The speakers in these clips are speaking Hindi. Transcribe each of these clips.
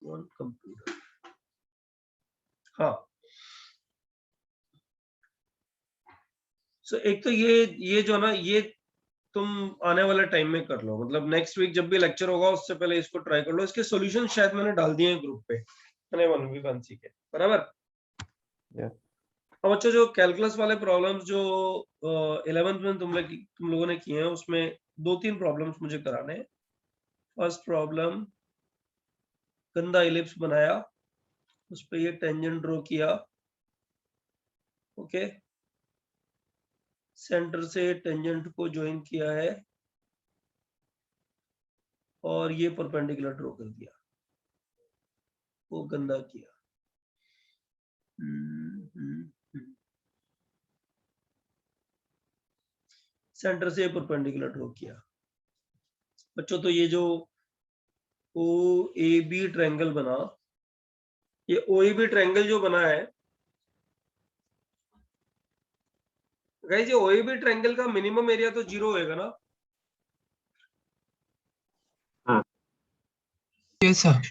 On computer. हाँ, सो एक तो ये जो ना, ये तुम आने वाले टाइम में कर लो, मतलब नेक्स्ट वीक जब भी लेक्चर होगा उससे पहले इसको ट्राई कर लो। इसके सॉल्यूशन शायद मैंने डाल दिए हैं ग्रुप पे, मैंने 1v1c के बराबर। अब अच्छा, जो कैलकुलस वाले प्रॉब्लम्स जो 11th में तुम लोगों ने किए हैं, उसमें 2-3 प्रॉब्लम्स मुझे कराने हैं। फर्स्ट प्रॉब्लम, गंदा इलिप्स बनाया, उस पर ये टेंजेंट ड्रॉ किया, ओके, सेंटर से टेंजेंट को ज्वाइन किया है और ये परपेंडिकुलर ड्रॉ कर दिया, वो गंदा किया। सेंटर से परपेंडिकुलर ड्रॉ किया बच्चों। तो ये जो ओ ए बी ट्रायंगल बना, ये ओ ए बी ट्रायंगल जो बना है गाइस, ये ओ ए बी ट्रायंगल का मिनिमम एरिया तो 0 होएगा ना? हाँ, यस सर।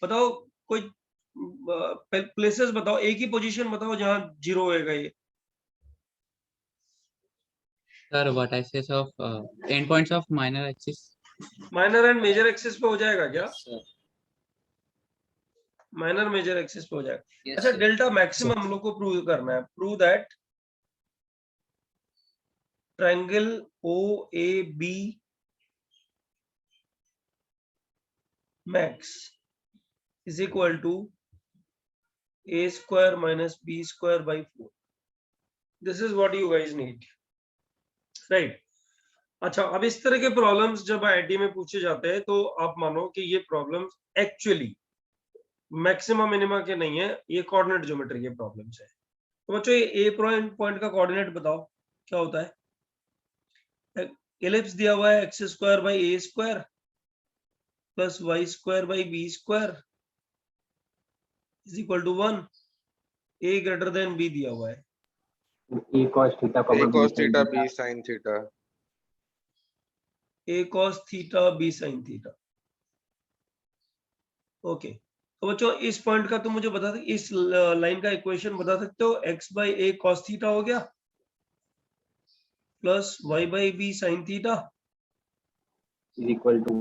बताओ कोई प्लेसेस बताओ, एक ही पोजीशन बताओ जहां 0 होएगा ये। Sir, vertices of endpoints of minor axis. Minor and major axis पे हो जाएगा क्या? Sir. माइनर मेजर एक्सिस पे हो जाएगा। Yes, अच्छा, sir. डेल्टा मैक्सिमम हम लोग को प्रूव करना है। Prove that triangle O A B max is equal to a square minus b square by 4. This is what you guys need, right? अच्छा, अब इस तरह के प्रॉब्लम्स जब आईआईटी में पूछे जाते हैं तो आप मानो कि ये प्रॉब्लम्स एक्चुअली मैक्सिमा मिनिमा के नहीं है, ये कोऑर्डिनेट ज्योमेट्री के प्रॉब्लम्स है। तो बच्चों, ये ए पॉइंट का कोऑर्डिनेट बताओ क्या होता है। एलिप्स दिया हुआ है x square by A square plus y square by B square is equal to 1। A greater than b दिया हुआ है, a cos theta b sine theta. A cos theta b sine theta, okay. तो बच्चों, इस पॉइंट का तुम मुझे बता सकते, इस लाइन का इक्वेशन बता सकते हो? X by a cos theta हो गया plus y by b sine theta is equal to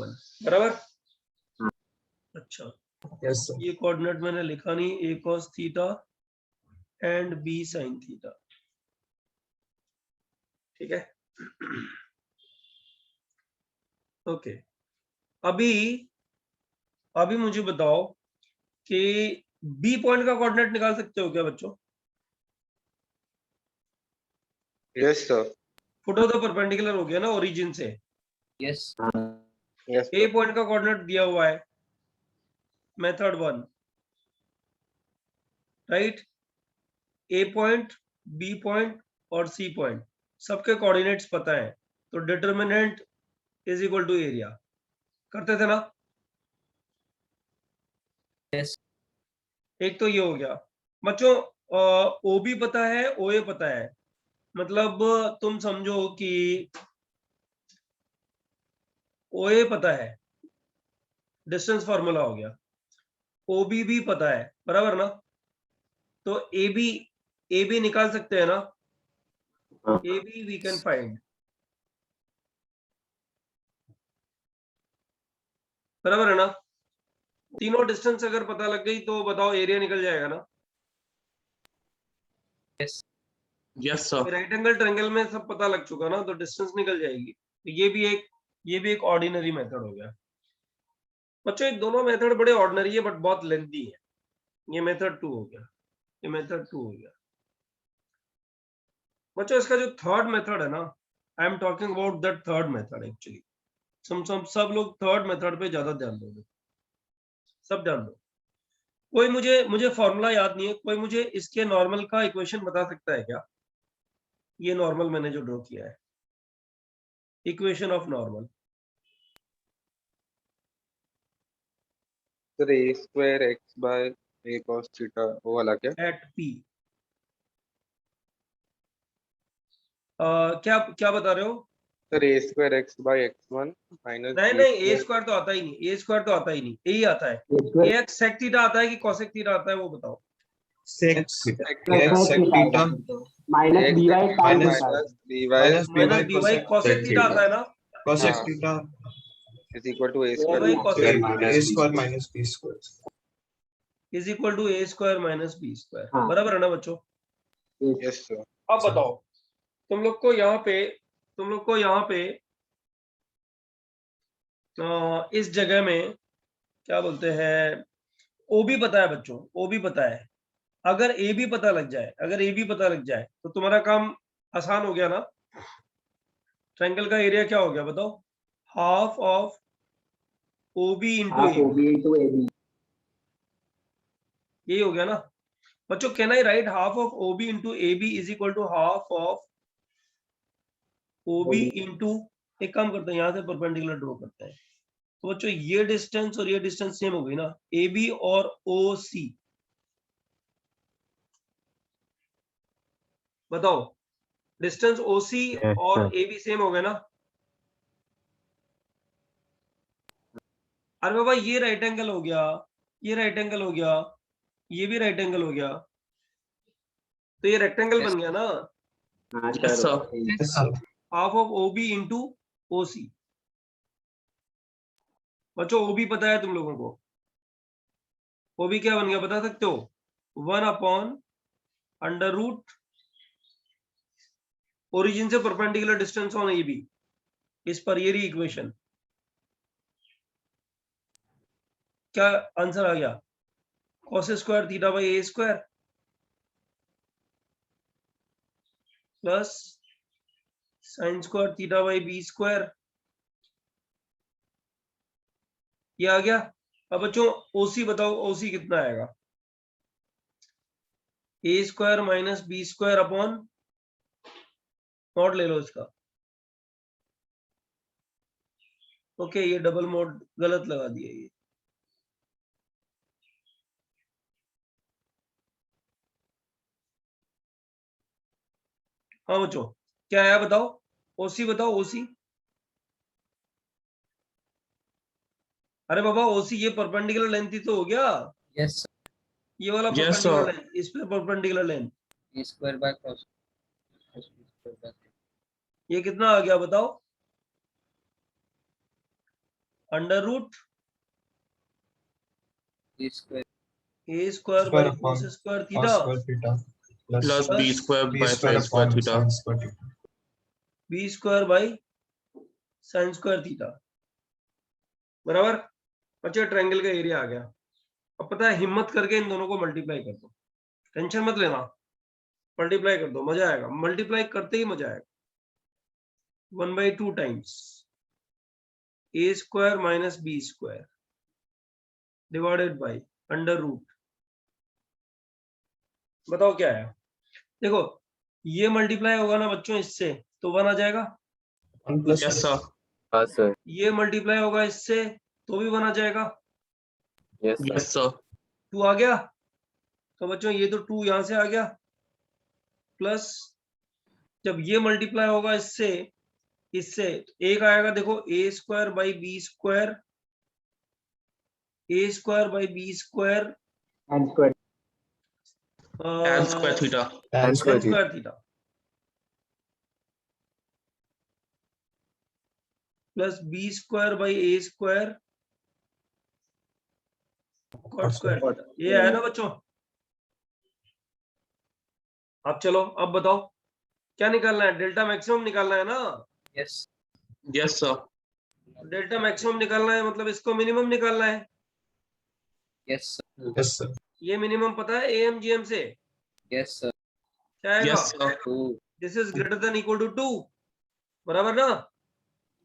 1 बराबर। हाँ। अच्छा, Yes, sir. ये कोऑर्डिनेट मैंने लिखा नहीं, a cos theta and b sine theta, ठीक है। ओके, अभी मुझे बताओ कि बी पॉइंट का कोऑर्डिनेट निकाल सकते हो क्या बच्चों? Yes sir. Foot of the perpendicular हो गया ना ओरिजिन से। Yes. यस ए पॉइंट का कोऑर्डिनेट दिया हुआ है, method 1, right. A point, B point और सी पॉइंट सबके कोऑर्डिनेट्स पता है, तो determinant is equal to area करते थे ना? Yes. एक तो ये हो गया बच्चों। ओ बी पता है, ओ ए पता है, मतलब तुम समझो कि ओ ए पता है, डिस्टेंस फार्मूला हो गया। ओ बी भी पता है, बराबर ना? तो ए बी निकाल सकते हैं ना? हाँ। A B we can find, बराबर है ना? तीनों डिस्टेंस अगर पता लग गई तो बताओ एरिया निकल जाएगा ना? Yes. Yes, sir. Right angle triangle में सब पता लग चुका ना, तो डिस्टेंस निकल जाएगी। तो ये भी एक ऑर्डिनरी मेथड हो गया बच्चों। ये दोनों मेथड बड़े ऑर्डिनरी है बट बहुत लेंथी है। ये मेथड 2 हो गया, ये मेथड 2 हो गया बच्चों। इसका जो थर्ड मेथड है ना, I am talking about that third method actually. सब लोग थर्ड मेथड पे ज्यादा ध्यान दोगे, सब ध्यान दो। कोई मुझे फॉर्मूला याद नहीं है, कोई मुझे इसके नॉर्मल का इक्वेशन बता सकता है क्या? ये नॉर्मल मैंने जो ड्रॉ किया है, equation of normal. Sir a square x by a cos theta वो वाला क्या? एट पी, क्या क्या बता रहे हो? Sir a square x by x1 minus नहीं b नहीं, ए square स्क्वायर तो आता ही नहीं, ए स्क्वायर तो आता ही नहीं, यही आता है। A2 एक्स सेक थीटा आता है कि कोसेक थीटा आता है, वो बताओ। sec sec x sec theta minus x dy sec tan theta theta minus dy minus dy minus d y cosec cosec theta आता है ना, cosec हाँ। theta is equal to a d square y b cosec square a square minus b square. Is equal to a square minus B square, हाँ। बराबर है ना बच्चों? yes sir अब बताओ, तुम लोग को यहाँ पे इस जगह में क्या बोलते हैं, ओ भी पता है बच्चों, ओ भी पता है। अगर ए भी पता लग जाए तो तुम्हारा काम आसान हो गया ना। ट्रायंगल का एरिया क्या हो गया बताओ? Half of O B into half A, OB into AB यही हो गया ना बच्चों। Can I write half of O B into A B is equal to half of O B into, एक काम करते हैं यहाँ से परपेंडिकुलर ड्रॉ करते हैं। तो बच्चों ये डिस्टेंस और ये डिस्टेंस सेम हो गई ना, ए बी और ओ सी। बताओ डिस्टेंस ओ सी और ए बी सेम हो गए ना? अरे बाबा ये राइट एंगल हो गया, ये राइट एंगल हो गया, ये भी राइट एंगल हो गया, तो ये रेक्टेंगल बन गया ना। हाँ Yes, sir sir. Yes, sir. Half of O B into O C. बच्चों ओ बी पता है तुम लोगों को? ओ बी क्या बन गया बता सकते हो? 1/√, ओरिजिन से perpendicular distance on A B, इस पर ये रही इक्वेशन। क्या आंसर आ गया? cos square theta by A square plus sin square theta by B square, ये आ गया। अब बच्चों ओसी बताओ, ओसी कितना आएगा? A square minus B square upon, mod ले लो इसका। ओके ये डबल मॉड गलत लगा दिया ये। हाँ बच्चों क्या आया बताओ? ओसी बताओ, ओसी। अरे बाबा ओसी ये परपेंडिकुलर लेंथ ही तो हो गया, Yes, ये वाला Yes, परपेंडिकुलर sir. लेंथ, इस पे perpendicular length. a square by cos b square by ये कितना आ गया बताओ? √, b square A square Square by upon cos square cos theta square theta plus b square b by square sin square upon theta. sin square theta. B square by sin square theta, बराबर। बच्चे ट्रायंगल का एरिया आ गया। अब पता है हिम्मत करके इन दोनों को मल्टीप्लाई कर दो, टेंशन मत लेना, मल्टीप्लाई कर दो, मजा आएगा। मल्टीप्लाई करते ही मजा आएगा। 1/2 times A square minus B square divided by √। बताओ क्या है? देखो ये मल्टीप्लाई होगा ना बच्चों इससे, तो 1 आ जाएगा। 1 plus Yes, sir. हाँ सर ये मल्टीप्लाई होगा इससे तो भी 1 आ जाएगा। Yes Yes, sir. 2 आ गया, तो बच्चों ये तो 2 यहां से आ गया, प्लस जब ये मल्टीप्लाई होगा इससे इससे तो एक आएगा, देखो a square by B square, a square by B square tan square Tan square theta. tan square theta. Square theta plus b square by A square cot square theta. ये है ना बच्चों? अब चलो अब बताओ क्या निकालना है? डेल्टा मैक्सिमम निकालना है ना। yes Yes, sir. Delta maximum निकालना है मतलब इसको मिनिमम निकालना है। yes sir. Yes, sir. ये मिनिमम पता है एएमजीएम से yes sir. क्या आएगा? Yes, sir. 2 this is greater than equal to 2, बराबर ना?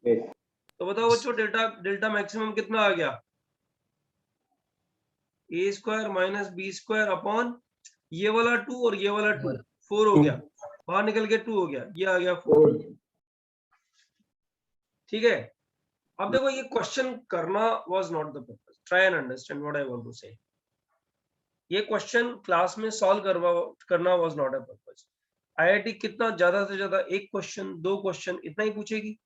yes तो बताओ बच्चों डेल्टा मैक्सिमम कितना आ गया? A square minus B square upon ये वाला 2 और ये वाला 2, 4 हो गया, बाहर निकल के 2 हो गया, ये आ गया 4। ठीक है। अब देखो ये क्वेश्चन करना was not the purpose, try and understand what I want to say. ये क्वेश्चन क्लास में सॉल्व करना was not a purpose. IIT कितना ज्यादा से ज्यादा एक क्वेश्चन 2 क्वेश्चन इतना ही पूछेगी,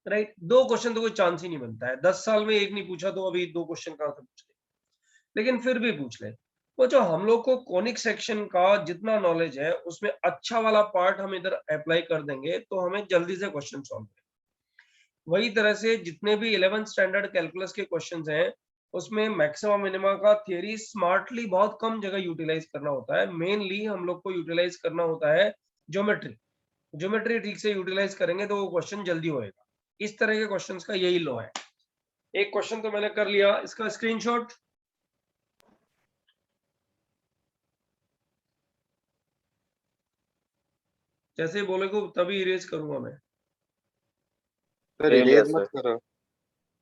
राइट। 2 क्वेश्चन तो कोई चांस ही नहीं बनता है, 10 साल में एक नहीं पूछा तो अभी 2 क्वेश्चन कहां से पूछ ले, लेकिन फिर भी पूछ ले। वो जो हम लोग को कॉनिक सेक्शन का जितना नॉलेज है उसमें अच्छा वाला पार्ट हम इधर अप्लाई कर देंगे तो हमें जल्दी से क्वेश्चन सॉल्व है। वही तरह से जितने भी 11th स्टैंडर्ड कैलकुलस के क्वेश्चंस हैं उसमें मैक्सिमम मिनिमा का थियरी स्मार्टली बहुत कम जगह यूटिलाइज करना होता है। मेनली हम लोग को यूटिलाइज करना होता है ज्योमेट्री। ज्योमेट्री ठीक से यूटिलाइज करेंगे तो वो क्वेश्चन जल्दी होएगा। इस तरह के क्वेश्चंस का यही लॉ है। एक क्वेश्चन तो मैंने कर लिया, इसका स्क्रीनशॉट। जैसे बोलेगे तभी इरेज करूंगा मैं। सर ले लिया इरेज मत सर। करो,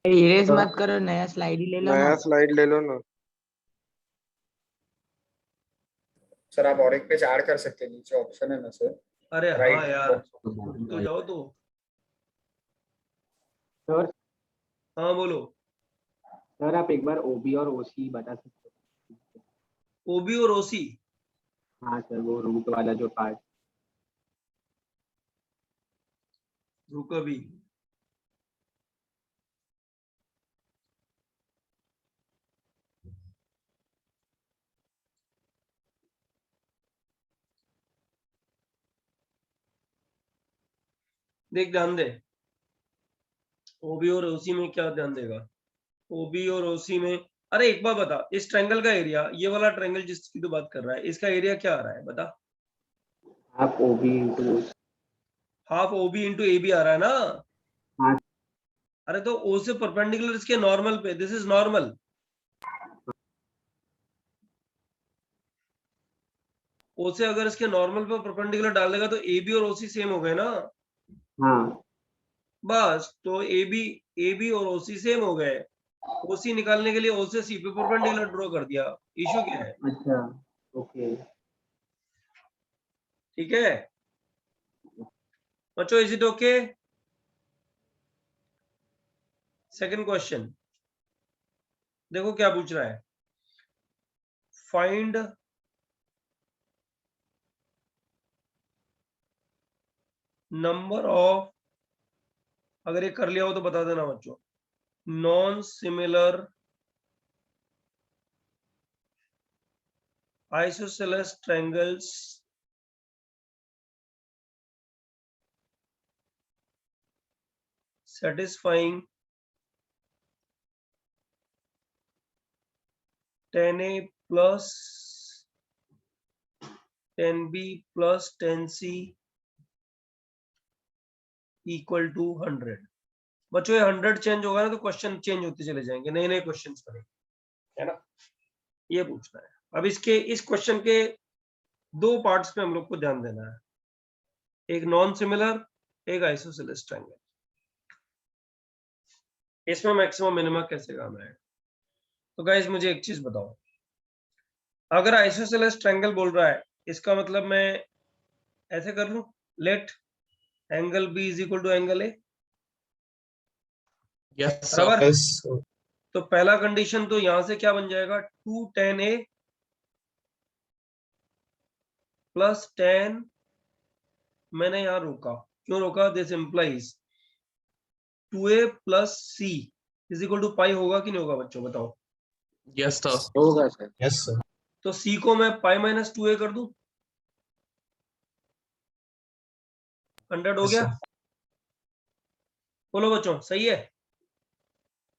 इरेज मत करो, नया स्लाइड ही ले लो नया ना। स्लाइड ले लो ना। सर आप और एक पेज ऐड कर सकते हैं, नीचे ऑप्शन है ना सर। अरे हाँ राइट यार, तो जाओ तो। सर हाँ बोलो। सर आप एक बार ओबी और ओसी बता सकते हैं? ओबी और ओसी? हाँ सर, वो रूट वाला जो पार्ट। रुको अभी। देख ध्यान दे, ओबी और ओसी में क्या ध्यान देगा। ओबी और ओसी में, अरे एक बार बता, इस ट्रायंगल का एरिया, ये वाला ट्रायंगल जिसकी तो बात कर रहा है, इसका एरिया क्या आ रहा है बता। आप OB into half OB into ए बी आ रहा है ना। हाँ। अरे तो ओ से परपेंडिकुलर इसके नॉर्मल पे, दिस इज नॉर्मल। ओ से अगर इसके नॉर्मल पे परपेंडिकुलर डाल देगा तो ए बी और ओसी सेम हो गए ना। हाँ बस तो ए बी और ओसी सेम हो गए। ओसी निकालने के लिए ओ से सी पे परपेंडिकुलर ड्रॉ कर दिया। इशू क्या है? अच्छा ओके। ठीक है बच्चों, is it okay? Second question देखो क्या पूछ रहा है। फाइंड नंबर ऑफ, अगर ये कर लिया हो तो बता देना बच्चों, non similar isosceles triangles satisfying 10a plus 10b plus 10c equal to 100। बच्चों ये 100 चेंज होगा ना तो क्वेश्चन चेंज होते चले जाएंगे, नए नए क्वेश्चन बनेंगे, है ना। ये पूछना है। अब इसके इस क्वेश्चन के 2 पार्ट्स पे हम लोग को ध्यान देना है, एक नॉन सिमिलर, एक आइसोसेलेस ट्रायंगल। इसमें मैक्सिमम मिनिमा कैसे काम आएगा। तो गाइस मुझे एक चीज बताओ, अगर आइसोसेलेस ट्रायंगल बोल रहा है इसका मतलब मैं ऐसे कर लूं, let angle B is equal to angle A, Yes, sir. बराबर। Yes, sir. तो पहला कंडीशन तो यहां से क्या बन जाएगा, 2 tan a प्लस 10, मैंने यहां रोका, क्यों रोका, this implies 2a plus c is equal to pi होगा कि नहीं होगा बच्चों बताओ। Yes, sir. होगा सर। Yes, sir. तो c को मैं पाई माइनस 2a कर दूं, 100 हो Yes, गया। sir. बोलो बच्चों सही है?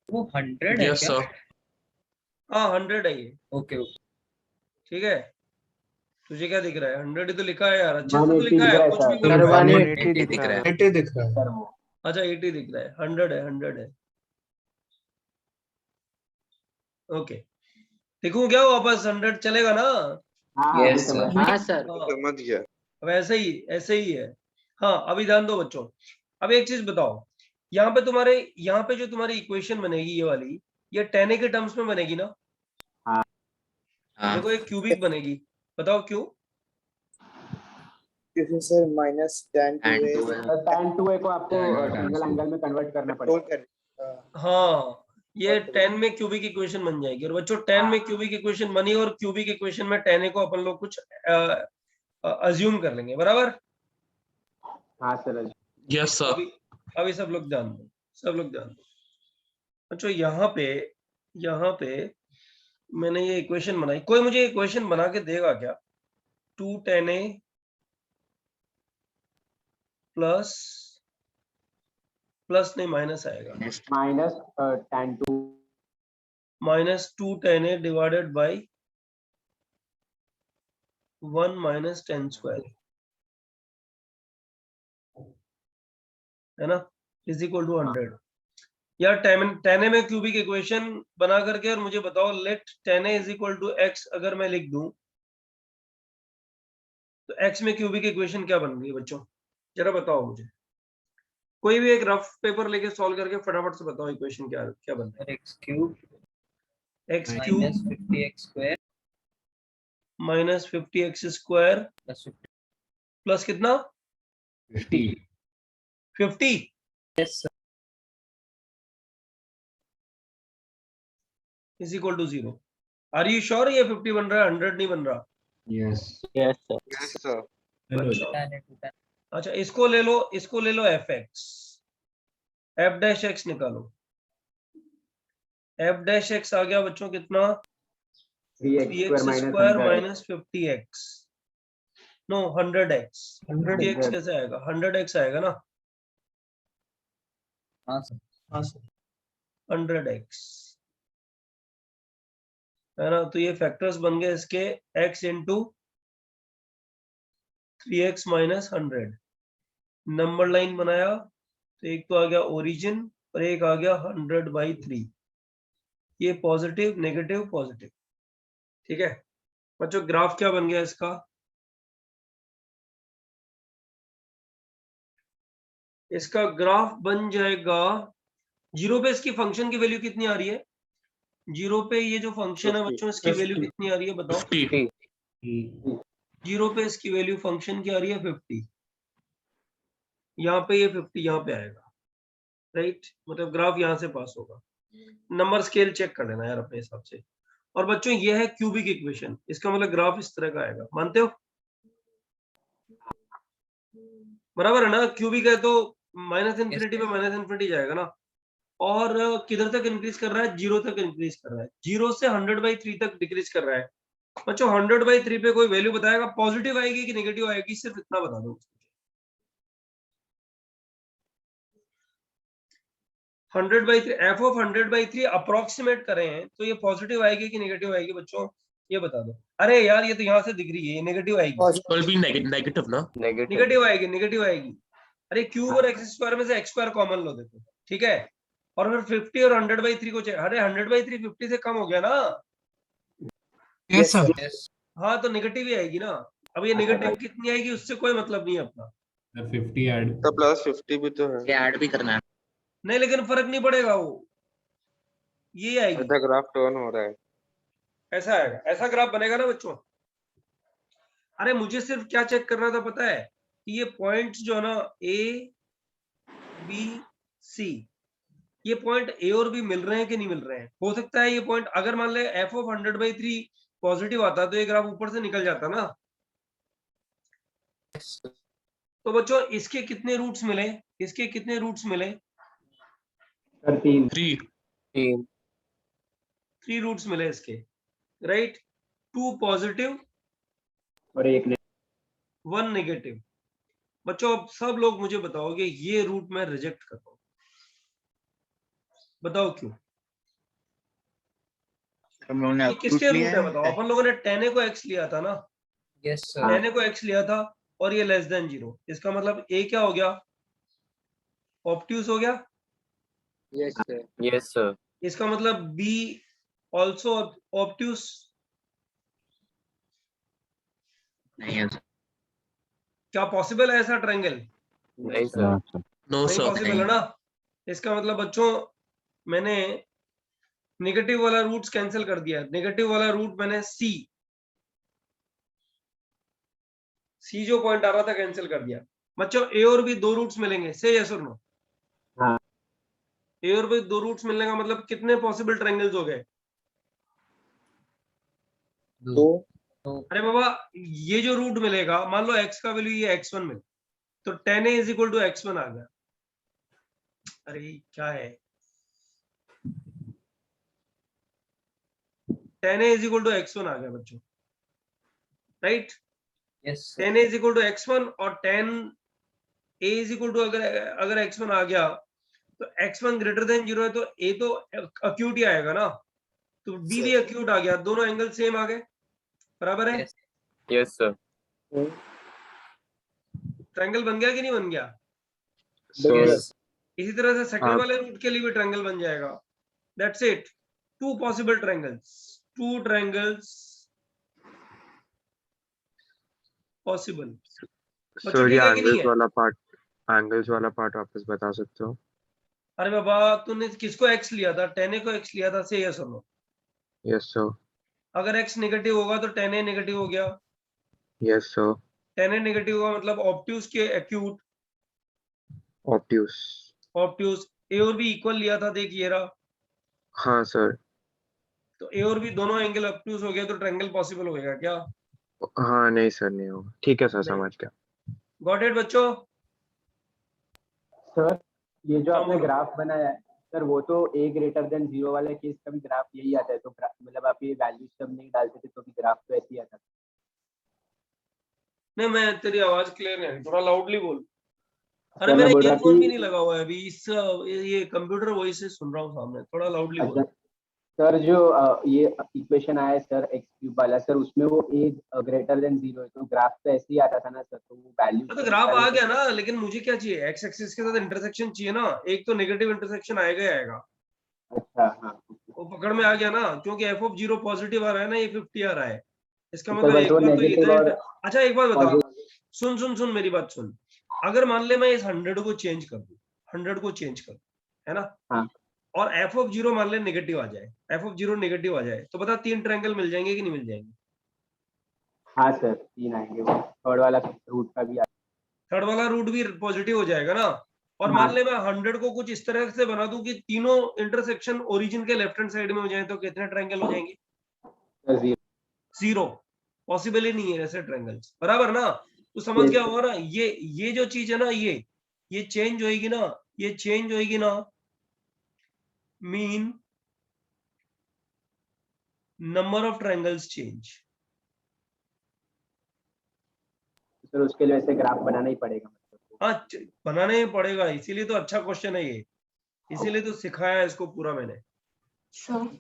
वो 100 है Yes, क्या? sir. हाँ 100 है ये। Okay okay. ठीक है, तुझे क्या दिख रहा है, 100 ही तो लिखा है यार, अच्छे से तो 180 लिखा है, दिख रहा है कुछ भी सर। गलत सर, नहीं है। 180 दिख रहा है 80 दिख रहा है। सर वो। अच्छा 80 दिख रहा है, 100 है, 100 है। ओके, देखूं क्या वापस 100 चलेगा ना? हाँ यस अभी सर। समझ- हाँ सर। हाँ, समझ गया। अब ऐसे ही है। हाँ अभी ध्यान दो बच्चों, अब एक चीज बताओ, यहाँ पे जो तुम्हारी इक्वेशन बनेगी ये वाली, ये 10a के टर्म्स में बनेगी ना। हाँ। देखो एक क्यूबिक बनेगी, बताओ क्यों? क्योंकि sir minus tan 2a tan 2a को आपको Tan सिंगल एंगल में कन्वर्ट करना कंट्रोल पड़ेगा। कर। हाँ ये 10 में क्यूबिक इक्वेशन बन जाएगी। और बच्चों 10 में हाँ। क्यूबिक इक्वेशन बनी और क्यूबिक इक्वेशन में 10a को अपन लोग कुछ अज्यूम कर लेंगे, बराबर। हाँ सर। Yes, sir. अभी सब लोग ध्यान दो, सब लोग ध्यान दो। अच्छा यहाँ पे मैंने ये इक्वेशन बनाई, कोई मुझे इक्वेशन बना के देगा क्या? 2 tan a प्लस नहीं माइनस आएगा, minus tan 2 -2 tan a divided by 1 minus tan square, है ना, इज इक्वल टू 100। यार tan a में क्यूबिक इक्वेशन बना करके और मुझे बताओ let tan a is equal to x अगर मैं लिख दूं तो x में क्यूबिक इक्वेशन क्या बन रही है बच्चों, जरा बताओ मुझे। कोई भी एक रफ पेपर लेके सॉल्व करके फटाफट से बताओ इक्वेशन क्या क्या बन रहा x cube है। x minus cube 50x square minus 50x square plus 50. Plus कितना 50 Yes, sir. Is equal to 0। Are you sure ये 50 बन रहा है, 100 नहीं बन रहा? Yes, sir. अच्छा अच्छा, इसको ले लो fx, f डैश x निकालो। f डैश x आ गया बच्चों कितना, 3x square minus 50x, no 100x। 50x कैसे आएगा, 100x आएगा ना, हाँ सर, हाँ सर 100x है ना। तो ये फैक्टर्स बन गए इसके x into 3x minus 100। Number line बनाया तो एक तो आ गया ओरिजिन और एक आ गया 100/3। ये पॉजिटिव नेगेटिव पॉजिटिव, ठीक है बच्चों। ग्राफ क्या बन गया इसका, इसका ग्राफ बन जाएगा 0 पे इसकी फंक्शन की वैल्यू कितनी आ रही है, 0 पे ये जो फंक्शन है बच्चों इसकी वैल्यू कितनी आ रही है बताओ। 50. 0 पे इसकी वैल्यू फंक्शन की आ रही है 50, यहाँ पे ये 50 यहाँ पे आएगा, राइट, मतलब ग्राफ यहाँ से पास होगा। नंबर स्केल चेक कर लेना यार अपने हिसाब से। और बच्चों ये है क्यूबिक इक्वेशन, इसका मतलब ग्राफ इस तरह का आएगा, मानते हो? बराबर है ना, क्यूबिक है तो माइनस इन्फिनिटी पे माइनस इन्फिनिटी जाएगा ना, और किधर तक इंक्रीज कर रहा है, 0 तक इंक्रीज कर रहा है, 0 से 100/3 तक डिक्रीज कर रहा है। बच्चों 100/3 पे कोई वैल्यू बताएगा, पॉजिटिव आएगी कि नेगेटिव आएगी, सिर्फ इतना बता दो। 100/3 f ऑफ 100/3 अप्रोक्सीमेट करें तो ये पॉजिटिव आएगी कि नेगेटिव आएगी बच्चों, ये बता दो। अरे यार ये तो यहाँ से दिख रही है, ये नेगेटिव आएगी, Will be negative ना? नेगेटिव आएगी। अरे क्यूब और एक्स स्क्वायर में से एक्स स्क्वायर कॉमन लो देखो, ठीक है, और फिर 50 और 100/3 को अरे 100/3 50 से कम हो गया ना, यस सर हाँ तो नेगेटिव ही आएगी ना। अब ये नेगेटिव कितनी आएगी उससे कोई मतलब नहीं है अपना, 50 ऐड तो प्लस 50 भी तो है. ऐड भी करना है। नहीं लेकिन फर्क नहीं पड़ेगा, वो ये आएगी, आधा ग्राफ टर्न हो रहा है. ऐसा आएगा, ऐसा ग्राफ बनेगा ना बच्चों। अरे मुझे सिर्फ क्या चेक करना था पता है, कि ये पॉइंट्स जो है ना ए बी सी, ये पॉइंट ए और बी मिल रहे हैं कि नहीं मिल रहे हैं। हो सकता है ये पॉइंट अगर मान ले f ऑफ 100/3 पॉजिटिव आता तो ये ग्राफ ऊपर से निकल जाता ना। तो बच्चों इसके कितने रूट्स मिले, इसके कितने रूट्स मिले, 13 3 रूट्स मिले इसके, राइट, 2 पॉजिटिव और एक 1 नेगेटिव। बच्चों अब सब लोग मुझे बताओगे ये रूट मैं रिजेक्ट करता हूं, बताओ क्यों, ये किसके रूट है बताओ। अपन लोगों ने tan a को x लिया था ना, यस सर, tan a को x लिया था और ये लेस देन 0, इसका मतलब a क्या हो गया, ऑब्ट्यूज हो गया। यस सर, इसका मतलब b ऑल्सो ऑब्ट्यूज, नहीं है क्या पॉसिबल है ऐसा ट्रायंगल, नहीं सर, No नहीं sir. पॉसिबल है ना। इसका मतलब बच्चों मैंने नेगेटिव वाला रूट्स कैंसिल कर दिया, नेगेटिव वाला रूट मैंने सी जो पॉइंट आ रहा था कैंसिल कर दिया। बच्चों ए और बी 2 रूट्स मिलेंगे, से यस और नो, हाँ। ए और बी 2 रूट्स मिलने का मतलब कितने पॉसिबल ट्रायंगल्स हो गए, 2। अरे बाबा ये जो रूट मिलेगा, मान लो x का वैल्यू ये x1 मिले तो tan a = x1 आ गया, अरे क्या है, tan a is equal to x1 आ गया बच्चों, right. Yes, sir. tan a is equal to x1 और tan a is equal to अगर x1 आ गया तो x1 ग्रेटर देन 0 है तो a तो अक्यूट ही आएगा ना, तो b भी अक्यूट आ गया, दोनों एंगल सेम आ गए, बराबर है। Yes. Yes, sir. ट्रायंगल बन गया कि नहीं बन गया? So Yes. इसी तरह से सेकंड हाँ। वाले रूट के लिए भी ट्रायंगल बन जाएगा, that's it, two possible triangles, two triangles possible. Sir ये ठीक है कि नहीं एंगल्स है? वाला पार्ट वापस बता सकते हो? अरे बाबा तूने किसको x लिया था, tan a को x लिया था, से यस और नो। Yes sir. अगर x नेगेटिव होगा तो tan a नेगेटिव हो गया, yes sir. tan a negative होगा मतलब ऑब्ट्यूज के एक्यूट, ऑब्ट्यूस। ऑब्ट्यूज a और b इक्वल लिया था, देख ये रहा, हाँ सर। तो a और b दोनों एंगल ऑब्ट्यूज हो गया तो ट्रायंगल पॉसिबल होगा क्या? हाँ नहीं सर, नहीं होगा। ठीक है सर, नहीं। समझ गया। गॉट इट बच्चों? सर ये जो हाँ, आपने बोलो। ग्राफ बनाया है सर, वो तो a ग्रेटर देन 0 वाले केस का भी ग्राफ यही आता है, तो मतलब आप ये वैल्यूज सब नहीं डालते थे तो भी ग्राफ तो ऐसे ही आता था। नहीं, मैं तेरी आवाज क्लियर नहीं, थोड़ा लाउडली बोल। अरे सर, मैं मेरा बोल रहा ईयरफोन भी कि नहीं लगा हुआ है अभी, इस ये कंप्यूटर वॉइस से सुन रहा हूँ सामने, थोड़ा लाउडली बोल। अच्छा, सर जो ये इक्वेशन आया है सर x क्यूब वाला, सर उसमें वो a ग्रेटर देन 0 है, तो ग्राफ तो ऐसे ही आता था ना सर, तो वो वैल्यू तो ग्राफ आ गया ना, लेकिन मुझे क्या चाहिए, एक्स एक्सिस के साथ इंटरसेक्शन चाहिए ना, एक तो नेगेटिव इंटरसेक्शन आएगा ही आएगा, अच्छा हाँ। वो पकड़ में आ गया ना, क्योंकि एफ ऑफ 0 पॉजिटिव आ रहा है ना, ये 50 आ रहा है, इसका सर मतलब बट एक वो बार तो नेगेटिव इधर और अच्छा एक बात बता, पॉजिटिव। सुन सुन सुन मेरी बात सुन, अगर मान ले मैं इस 100 को चेंज कर दूं, 100 को चेंज कर, है ना, हाँ और एफ ऑफ 0 मान ले नेगेटिव आ जाए, एफ ऑफ 0 नेगेटिव आ जाए, तो बता 3 ट्रायंगल मिल जाएंगे कि नहीं मिल जाएंगे? हाँ सर, 3 आएंगे, वो थर्ड वाला रूट का भी थर्ड वाला रूट भी पॉजिटिव हो जाएगा ना, और हाँ। मान ले मैं 100 को कुछ इस तरह से बना दूं कि तीनों इंटरसेक्शन ओरिजिन के लेफ्ट हैंड साइड में हो जाए, तो कितने ट्रायंगल हो जाएंगे? सर 0। जीरो, पॉसिबल ही नहीं है ऐसे ट्रायंगल्स, बराबर ना। तो समझ गया होगा ना, ये जो चीज है ना, ये चेंज होएगी ना, ये चेंज होएगी ना, mean number of triangles change. Sir उसके लिए ऐसे ग्राफ बनाना ही पड़ेगा मतलब। हाँ, बनाने ही पड़ेगा, इसीलिए तो अच्छा क्वेश्चन है ये, इसीलिए तो सिखाया है इसको पूरा मैंने। सर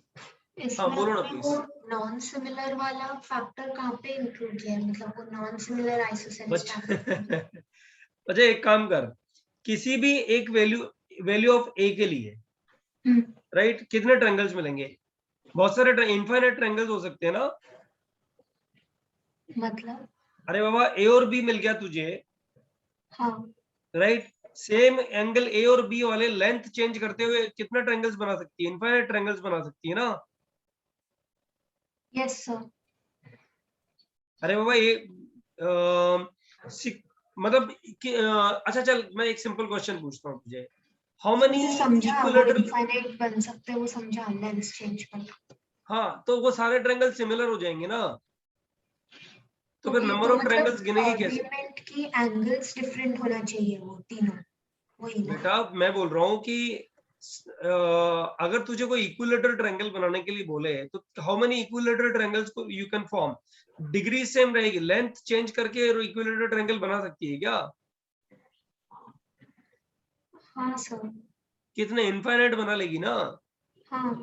इसमें बोलो ना आपने प्लीज। वो नॉन सिमिलर वाला फैक्टर कहाँ पे इंक्लूड किया है, मतलब वो नॉन सिमिलर आइसोसेलेस फैक्टर? अच्छा एक काम कर, किसी भी एक वैल्यू ऑफ ए के लिए, राइट, कितने ट्रायंगल्स मिलेंगे? बहुत सारे इनफाइनाइट ट्रायंगल्स हो सकते हैं ना। मतलब अरे बाबा ए और बी मिल गया तुझे, हाँ राइट, सेम एंगल ए और बी वाले लेंथ चेंज करते हुए कितना ट्रायंगल्स बना सकती है? इनफाइनाइट ट्रायंगल्स बना सकती है ना। Yes sir. अरे बाबा ये मतलब अच्छा चल मैं एक सिंपल क्वेश्चन पूछता हूँ तुझे, हाउ मेनी समझा, वो इक्विलेटरल, इनफाइनाइट बन सकते हैं, वो समझा, लेंस चेंज कर। हाँ तो वो सारे ट्रायंगल सिमिलर हो जाएंगे ना, तो फिर ओके, नंबर तो ऑफ ट्रायंगल्स मतलब गिनेगी कैसे? आर्ग्यूमेंट की एंगल्स डिफरेंट होना चाहिए वो तीनों, वही ना? बेटा मैं बोल रहा हूँ कि अगर तुझे कोई इक्विलेटरल ट्रायंगल बनाने के लिए बोले तो हाउ मेनी इक्विलेटरल ट्रायंगल्स को you can form? Degree same रहेगी, लेंथ चेंज करके इक्विलेटरल ट्रायंगल बना सकती है क्या? हाँ सर। कितने इनफाइनाइट बना लेगी ना। हाँ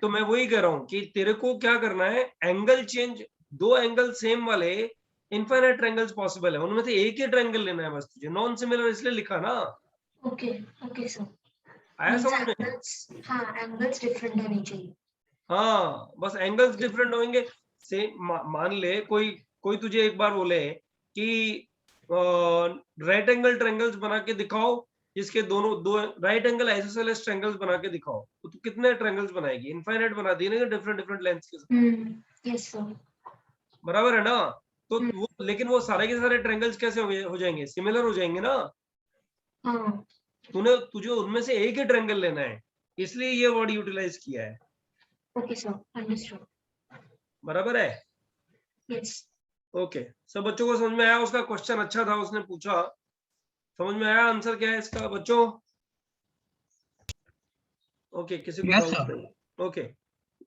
तो मैं वही कह रहा हूँ कि तेरे को क्या करना है, एंगल चेंज, दो एंगल सेम वाले इनफाइनाइट ट्रायंगल्स पॉसिबल है, उनमें से एक ही ट्रायंगल लेना है बस तुझे, नॉन सिमिलर इसलिए लिखा ना। Okay okay sir. आया समझ में? हाँ एंगल्स डिफरेंट होनी चाहिए। हाँ बस एंगल्स डिफरेंट होंगे। सेम मान ले कोई तुझे एक बार बोले कि राइट एंगल ट्रायंगल्स बना के दिखाओ, जिसके दोनों दो राइट एंगल आइसोसेलेस ट्रायंगल्स बना के दिखाओ, तो तू कितने ट्रायंगल्स बनाएगी? इनफाइनाइट बना दी ना, डिफरेंट डिफरेंट लेंथ्स के साथ, यस सर। बराबर है ना। तो वो लेकिन वो सारे के सारे ट्रायंगल्स कैसे हो जाएंगे? सिमिलर हो जाएंगे ना। हाँ तुझे उनमें से एक ही ट्रायंगल लेना है, इसलिए ये वर्ड यूटिलाइज किया है, ओके सर, अंडरस्टूड। बराबर है। यस। ओके, सब बच्चों को समझ में आया? उसका क्वेश्चन अच्छा था, उसने पूछा, समझ में आया? आंसर क्या है इसका बच्चों? ओके, किसी को Yes, डाउट sir. नहीं? Okay,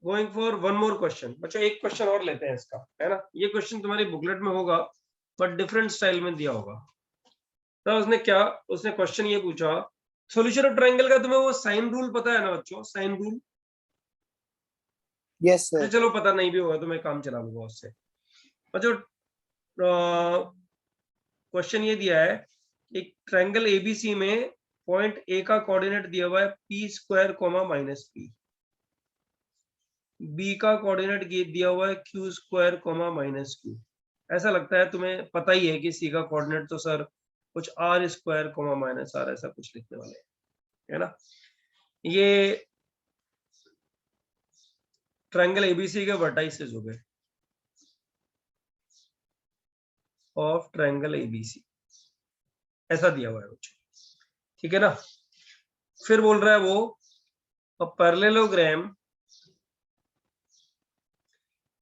going for one more question. बच्चों एक क्वेश्चन और लेते हैं इसका, है ना? ये क्वेश्चन तुम्हारी बुकलेट में होगा बट डिफरेंट स्टाइल में दिया होगा। तो उसने क्वेश्चन ये पूछा, सॉल्यूशन ऑफ ट्रायंगल का तुम्हें वो साइन रूल पता है ना बच्चों? Sine rule, yes sir. चलो पता नहीं भी होगा तो मैं काम चला लूंगा उससे। बच्चों क्वेश्चन ये दिया है, एक ट्रायंगल एबीसी में पॉइंट ए का कोऑर्डिनेट दिया हुआ है P square comma minus P, B का कोऑर्डिनेट दिया हुआ है Q square comma minus Q. ऐसा लगता है तुम्हें पता ही है कि सी का कोऑर्डिनेट तो सर कुछ R square comma minus R ऐसा कुछ लिखने वाले हैं, है ना? ये ट्रायंगल एबीसी के वर्टाइसेस हो गए ऑफ ट्रायंगल एबीसी, ऐसा दिया हुआ है बच्चों, ठीक है ना? फिर बोल रहा है वो अ पैरेललोग्राम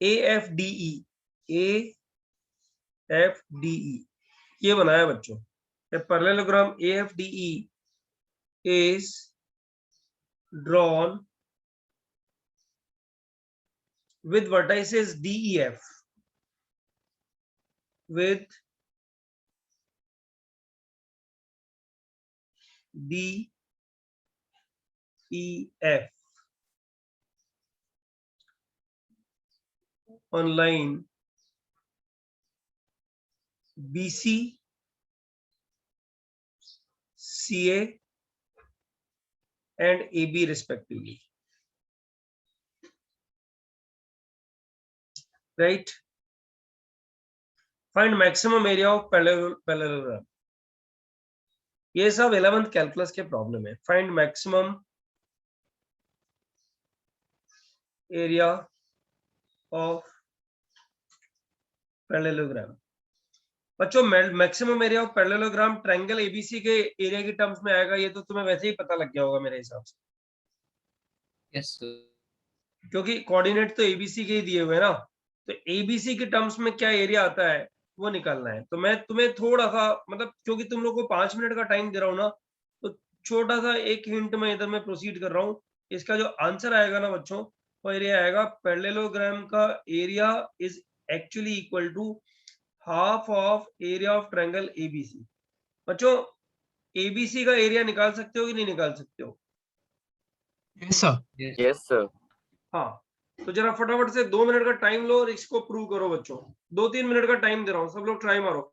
AFDE, AFDE ये बनाया बच्चों। A parallelogram AFDE is drawn with vertices DEF, with DEF on line BC, CA and AB respectively, right? Find maximum area of parallelogram. ये सब 11th कैलकुलस के प्रॉब्लम है। Find maximum area of parallelogram. बच्चों maximum area of parallelogram triangle ABC के एरिया की टर्म्स में आएगा, ये तो तुम्हें वैसे ही पता लग गया होगा मेरे हिसाब से, Yes, sir. क्योंकि कोऑर्डिनेट तो एबीसी के ही दिए हुए हैं ना। तो एबीसी के टर्म्स में क्या एरिया आता है वो निकालना है। तो मैं तुम्हें थोड़ा सा मतलब क्योंकि तुम लोग को 5 मिनट का टाइम दे रहा हूँ ना, तो छोटा सा एक हिंट में इधर मैं प्रोसीड कर रहा हूँ। इसका जो आंसर आएगा ना बच्चों, वो एरिया आएगा पैरेललोग्राम का area is actually equal to half of area of triangle ABC. बच्चों एबीसी का एरिया निकाल सकते हो कि नहीं निकाल सकते हो? Yes, sir. Yes. Yes sir. हाँ, तो जरा फटाफट से 2 मिनट का टाइम लो और इसको प्रूव करो बच्चों। 2-3 मिनट का टाइम दे रहा हूँ, सब लोग ट्राई मारो।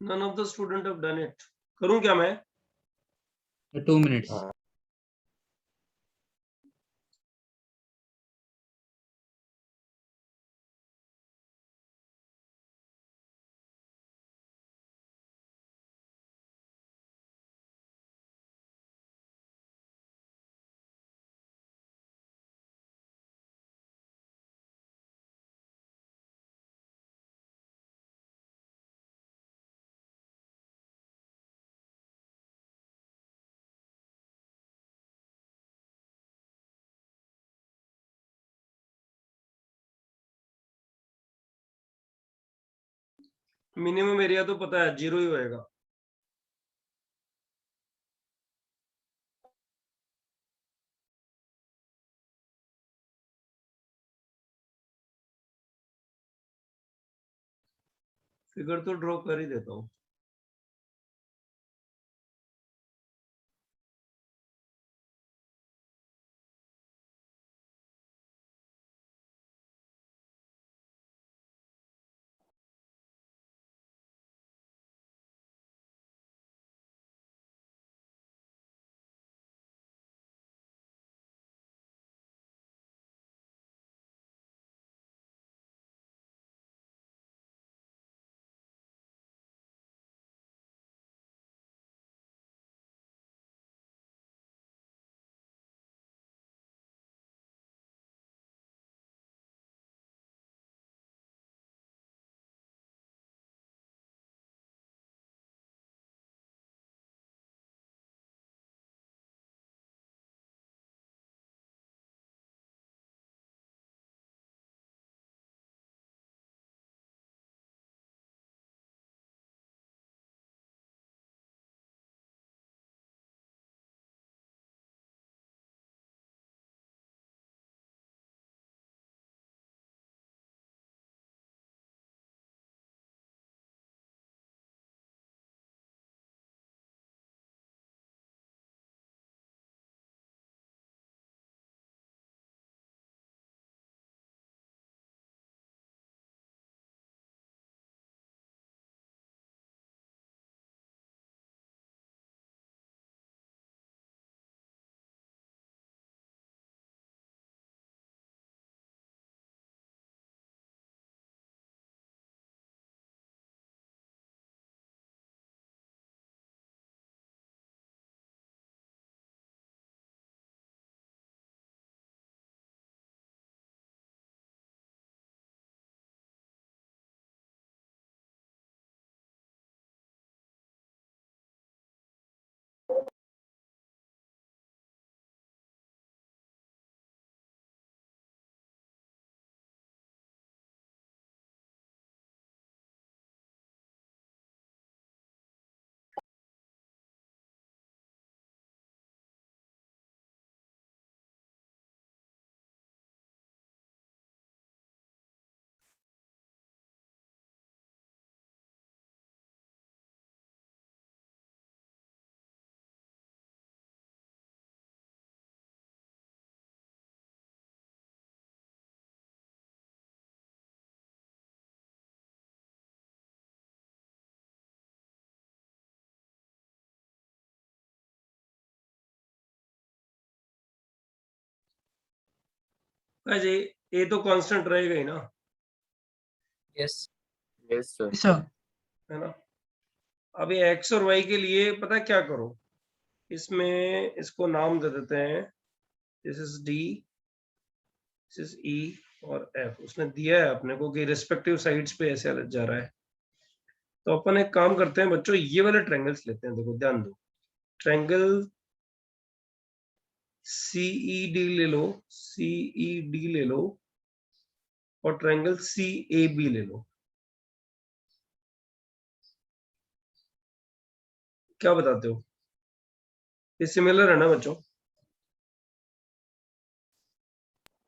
none of the student have done it. करूं क्या मैं? 2 minutes. मिनिमम एरिया तो पता है 0 ही होएगा. फिगर तो ड्रॉ कर ही देता हूँ. जी ये तो कांस्टेंट रहेगा ही ना, Yes. Yes, sir. Yes, sir. है ना. अभी x और y के लिए पता है क्या करो, इसमें इसको नाम दे देते हैं. This is d, this is e और f. उसने दिया है अपने को कि रिस्पेक्टिव साइड्स पे ऐसे जा रहा है. तो अपन एक काम करते हैं बच्चों, ये वाले ट्रायंगल्स लेते हैं. देखो ध्यान दो, ट्रायंगल CED ले लो, CED ले लो और ट्रायंगल CAB ले लो. क्या बताते हो, ये सिमिलर है ना बच्चों?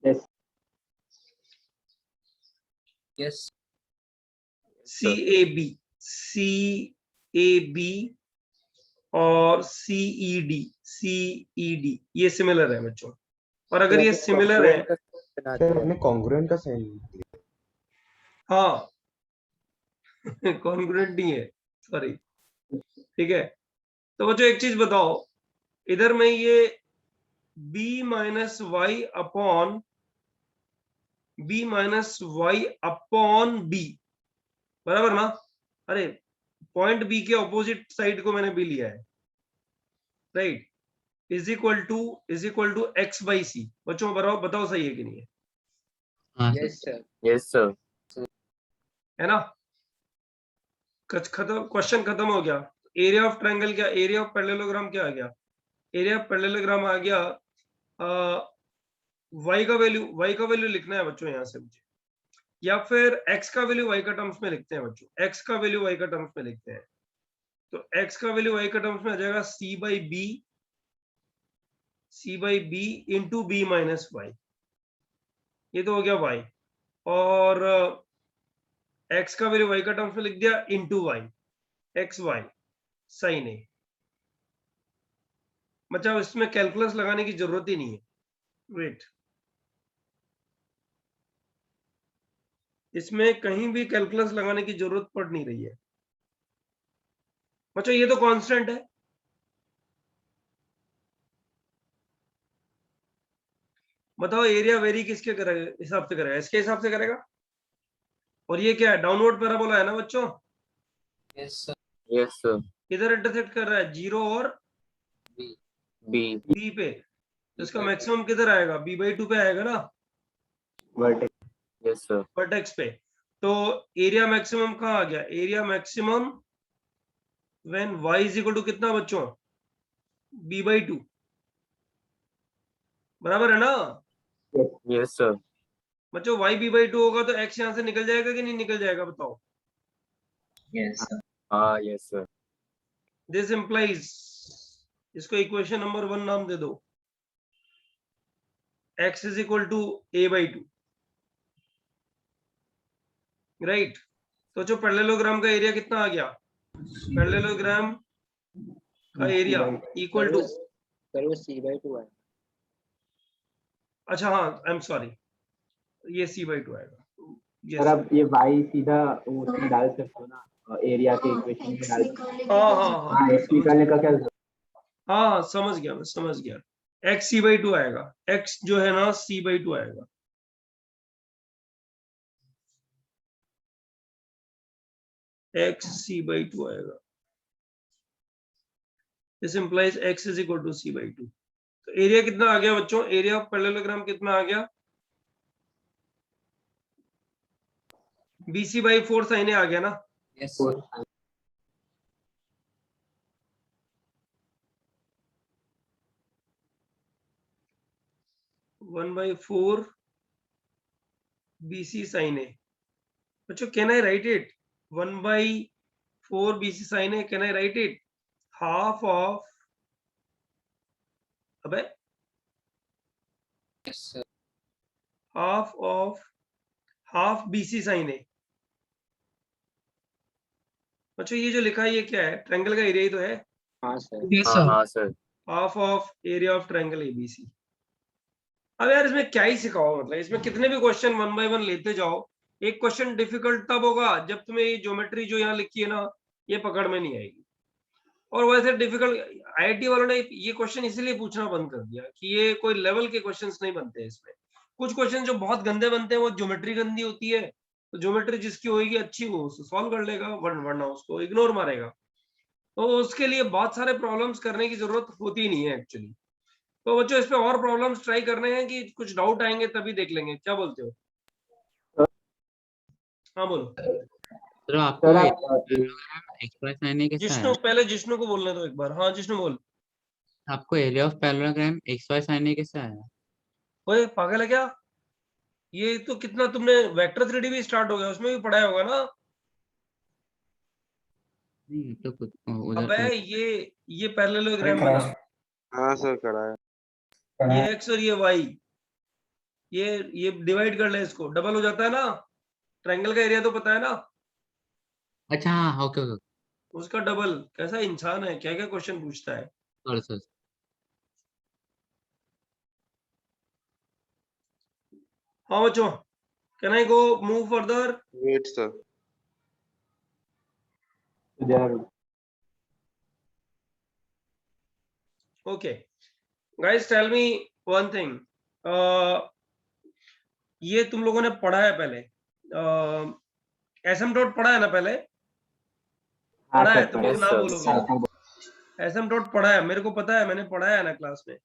Yes. Yes. CAB और CED ये सिमिलर है बच्चों. और अगर ये सिमिलर है, कॉन्ग्रुएंट का साइन हाँ कॉन्ग्रुएंट नहीं है, सॉरी, ठीक है। तो बच्चों एक चीज बताओ, इधर में ये b minus y upon b, बराबर ना? अरे पॉइंट बी के ऑपोजिट साइड को मैंने बी लिया है, right, is equal to x by c. बच्चों बताओ सही है कि नहीं है? हाँ Yes, sir. sir. Yes sir. है ना? खत्म, क्वेश्चन खत्म हो गया। एरिया ऑफ ट्रायंगल क्या, एरिया ऑफ पैरेललोग्राम क्या आ गया? एरिया ऑफ पैरेललोग्राम आ गया y का वैल्यू लिखना है बच्चों यहाँ से मुझे, या फिर x का वैल्यू y का टर्म्स में लिखते हैं बच्चों, x का वैल्यू y का टर्म्स में लिखते हैं। तो x का वैल्यू y का टर्म्स में आ जाएगा c by B into B minus Y, ये तो हो गया y, और x का वैल्यू y का टर्म्स में लिख दिया into y, x y sine A. मतलब इसमें कैलकुलस लगाने की जरूरत ही नहीं है, वेट, इसमें कहीं भी कैलकुलस लगाने की जरूरत पड़ नहीं रही है बच्चों, ये तो कांस्टेंट है। बताओ एरिया वेरी किसके करेगा, हिसाब से करेगा, इसके हिसाब से करेगा। और ये क्या है, डाउनवर्ड पैराबोला है ना बच्चों, Yes, sir. Yes sir. इधर इंटरसेक्ट कर रहा है 0 और B. बी b पे, तो इसका मैक्सिमम किधर आएगा, b/2 पे आएगा ना, वर्टेक्स। Yes sir. वर्टेक्स पे। तो एरिया मैक्सिमम कहाँ आ गया, area maximum when y is equal to कितना बच्चों, b/2, बराबर है ना यस सर। बच्चों? y b/2 होगा तो x यहाँ से निकल जाएगा कि नहीं निकल जाएगा, बताओ। Yes, sir. हाँ यस सर। दिस इंप्लाइज, इसको इक्वेशन नंबर 1 नाम दे दो, x is equal to a/2, right. तो जो पैरेललोग्राम का एरिया कितना आ गया, पैरेललोग्राम का एरिया इक्वल टू, Sir, वो C/2 है. अच्छा हाँ आई एम सॉरी, ये c/2 आएगा। सर यस अब ये y सीधा उसमें डाल सकते हो ना, एरिया के हाँ, इक्वेशन में x डाल। निकालने हाँ के हाँ बाद- हाँ हाँ x निकालने का क्या जरूरत? हाँ समझ गया, मैं समझ गया, x c/2 आएगा, x जो है ना c/2 आएगा। x c/2 आएगा, this implies x is equal to c/2। तो एरिया कितना आ गया बच्चों, एरिया ऑफ पैरेललोग्राम कितना आ गया, BC/4 साइन आ गया ना। Yes, sir. One by four BC sine A. बच्चों can I write it 1/4 BC sine A, can I write it half of, अबे Yes, sir. Half of half BC sine A. बच्चों ये जो लिखा है ये क्या है, ट्रायंगल का एरिया ही तो है, हाँ, sir. Yes, हाँ sir. हाँ sir. Half of area of triangle ABC। अब यार इसमें क्या ही सिखाओ, मतलब इसमें कितने भी क्वेश्चन 1 बाय 1 लेते जाओ, एक क्वेश्चन डिफिकल्ट तब होगा जब तुम्हें ये ज्योमेट्री जो यहाँ लिखी है ना ये पकड़ में नहीं आएगी। और वैसे डिफिकल्ट IIT वालों ने ये क्वेश्चन इसीलिए पूछना बंद कर दिया कि ये कोई लेवल के क्वेश्चंस नहीं बनते हैं इसमें। कुछ क्वेश्चन जो बहुत गंदे बनते हैं वो ज्योमेट्री गंदी होती है, तो ज्योमेट्री जिसकी होगी अच्छी वो सॉल्व कर लेगा, वरना उसको इग्नोर मारेगा। तो उसके लिए बहुत सारे प्रॉब्लम्स करने की जरूरत होती नहीं है एक्चुअली। तो बच्चों इस पे और प्रॉब्लम्स ट्राई करने हैं कि कुछ डाउट आएंगे तभी देख लेंगे, क्या बोलते हो? हाँ बोलो तो आपको सर आप एक्सप्रेस लाइन कैसा जिष्णु, है? पहले जिष्णु को बोलने दो एक बार। हाँ जिष्णु बोल। आपको area of parallelogram XY sine कैसा है? ओए पागल है क्या, ये तो कितना तुमने वेक्टर 3D भी स्टार्ट हो गया उसमें भी पढ़ाया होगा ना। नहीं तो कुछ उधर अबे तो ये पैरेललोग्राम बना, हाँ सर करा है। ये x और ये y, ये डिवाइड कर ले, इसको डबल हो जाता है ना, ट्रायंगल का एरिया तो पता है ना, अच्छा हाँ ओके ओके उसका डबल। कैसा इंसान है, क्या क्या क्वेश्चन पूछता है। Sorry sir. हाँ बच्चों, can I go move further? Wait sir. there. Okay, guys, tell me one thing. ये तुम लोगों ने पढ़ा है पहले, एसिम्पटोट पढ़ा है ना पहले? हाँ पढ़ा है, सर, तुम लोग yes, ना sir. बोलोगे। एसिम्पटोट पढ़ा है, मेरे को पता है, मैंने पढ़ाया है ना क्लास में।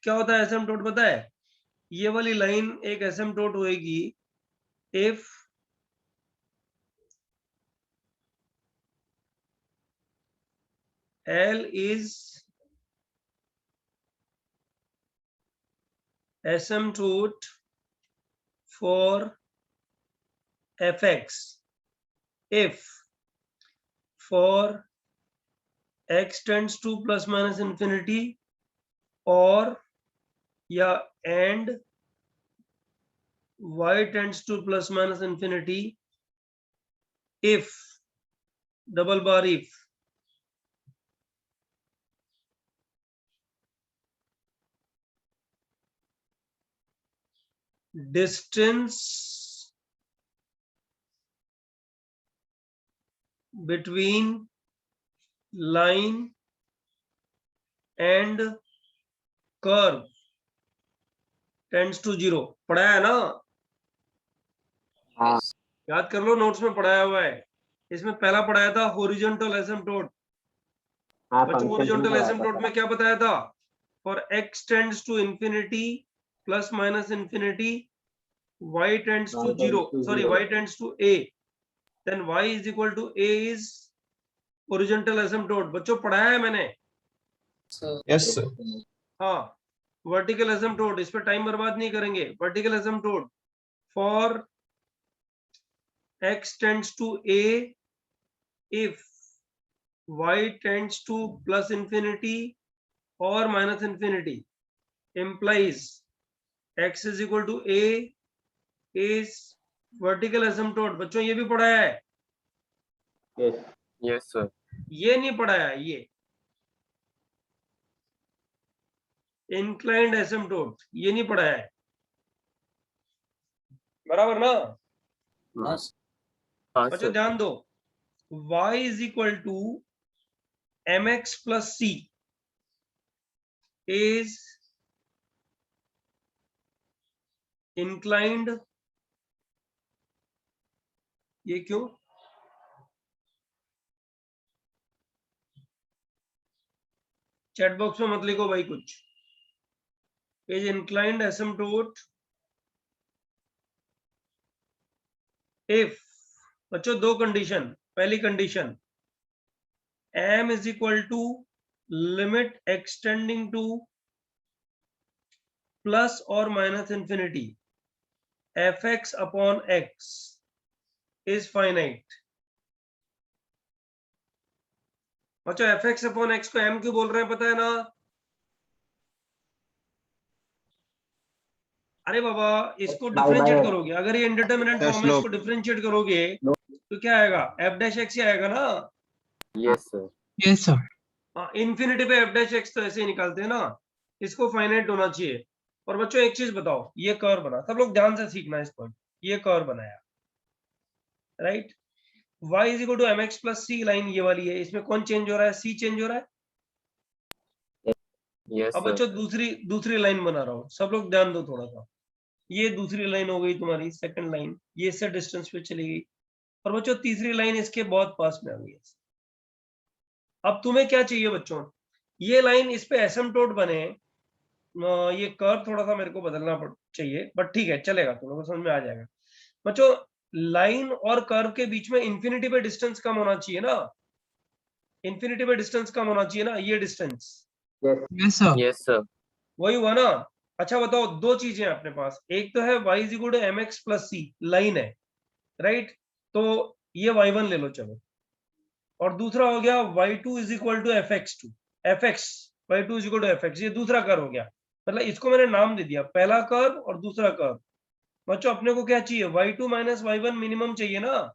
क्या होता है एसिम्पटोट पता है? ये वाली लाइन एक एसिम्पटोट होएगी if L is asymptote for fx if for x tends to plus minus infinity or या and y tends to plus minus infinity if double bar if distance between line and curve tends to 0। पढ़ाया है ना? हाँ याद कर लो, नोट्स में पढ़ाया हुआ है। इसमें पहला पढ़ाया था हॉरिजॉन्टल एसिम्पटोट। हाँ बच्चों, function हॉरिजॉन्टल थोड़ा सा एसिम्पटोट में क्या बताया था? For x tends to infinity plus minus infinity, y tends to 0, sorry y tends to a, then y is equal to a is horizontal asymptote. बच्चों पढ़ाया है मैंने। Yes, sir. हाँ, वर्टिकल एसिम्पटोट, इस पे टाइम बर्बाद नहीं करेंगे। Vertical asymptote for x tends to a if y tends to plus infinity or minus infinity implies x is equal to a is vertical asymptote। बच्चों ये भी पढ़ाया है? yes Yes, sir. ये नहीं पढ़ाया है, ये inclined asymptote ये नहीं पढ़ाया है, बराबर ना? हाँ, बच्चों sir. ध्यान दो, y is equal to mx plus c is inclined, ये क्यों? चैट बॉक्स में मत लिखो भाई कुछ। इज इंक्लाइंड एसिम्पटोट इफ, बच्चों दो कंडीशन, पहली condition m is equal to limit extending to plus और minus infinity fx upon x is finite. बच्चों fx अपॉन x को m क्यों बोल रहे हैं पता है ना? अरे बाबा, इसको डिफरेंशिएट करोगे, अगर ये इंडिटरमिनेंट फॉर्म है, इसको डिफरेंशिएट करोगे तो क्या आएगा? f डैश x ही आएगा ना? Yes, sir. Yes, sir. हाँ, इन्फिनिटी पे f डैश x तो ऐसे ही निकालते हैं ना, इसको फाइनाइट होना चाहिए। और बच्चों एक चीज बताओ, ये कर्व बना, सब लोग ध्यान से सीखना इस पॉइंट, ये कर्व बनाया, right? y is equal to mx plus c, line ये वाली है, इसमें कौन चेंज हो रहा है? c चेंज हो रहा है। Yes, अब sir. बच्चों दूसरी लाइन बना रहा हूं, सब लोग ध्यान दो थोड़ा सा। ये दूसरी लाइन हो गई तुम्हारी, सेकंड लाइन, ये इससे डिस्टेंस पे चली गई, और बच्चों तीसरी लाइन इसके बहुत पास में आ गई है। अब तुम्हें क्या चाहिए बच्चों? ये लाइन इस पे एसिम्पटोट बने, ये कर्व थोड़ा सा मेरे को बदलना चाहिए, बट ठीक है, चलेगा, तुम लोगों को समझ में आ जाएगा। बच्चों लाइन और कर्व के बीच में इंफिनिटी पे डिस्टेंस कम होना चाहिए ना, इंफिनिटी पे डिस्टेंस कम होना चाहिए ना, ये distance, Yes, sir. Yes, sir. वही हुआ ना? अच्छा बताओ, दो चीजें अपने पास, एक तो है y is equal to mx plus c, line है, राइट? तो ये y1 ले लो चलो, और दूसरा हो गया y2 is equal to fx2, fx y2 is equal to fx, ये दूसरा कर्व हो गया। मतलब इसको मैंने नाम दे दिया, पहला कर्व और दूसरा कर्व। बच्चों अपने को क्या चाहिए? y2 माइनस y1 मिनिमम चाहिए ना,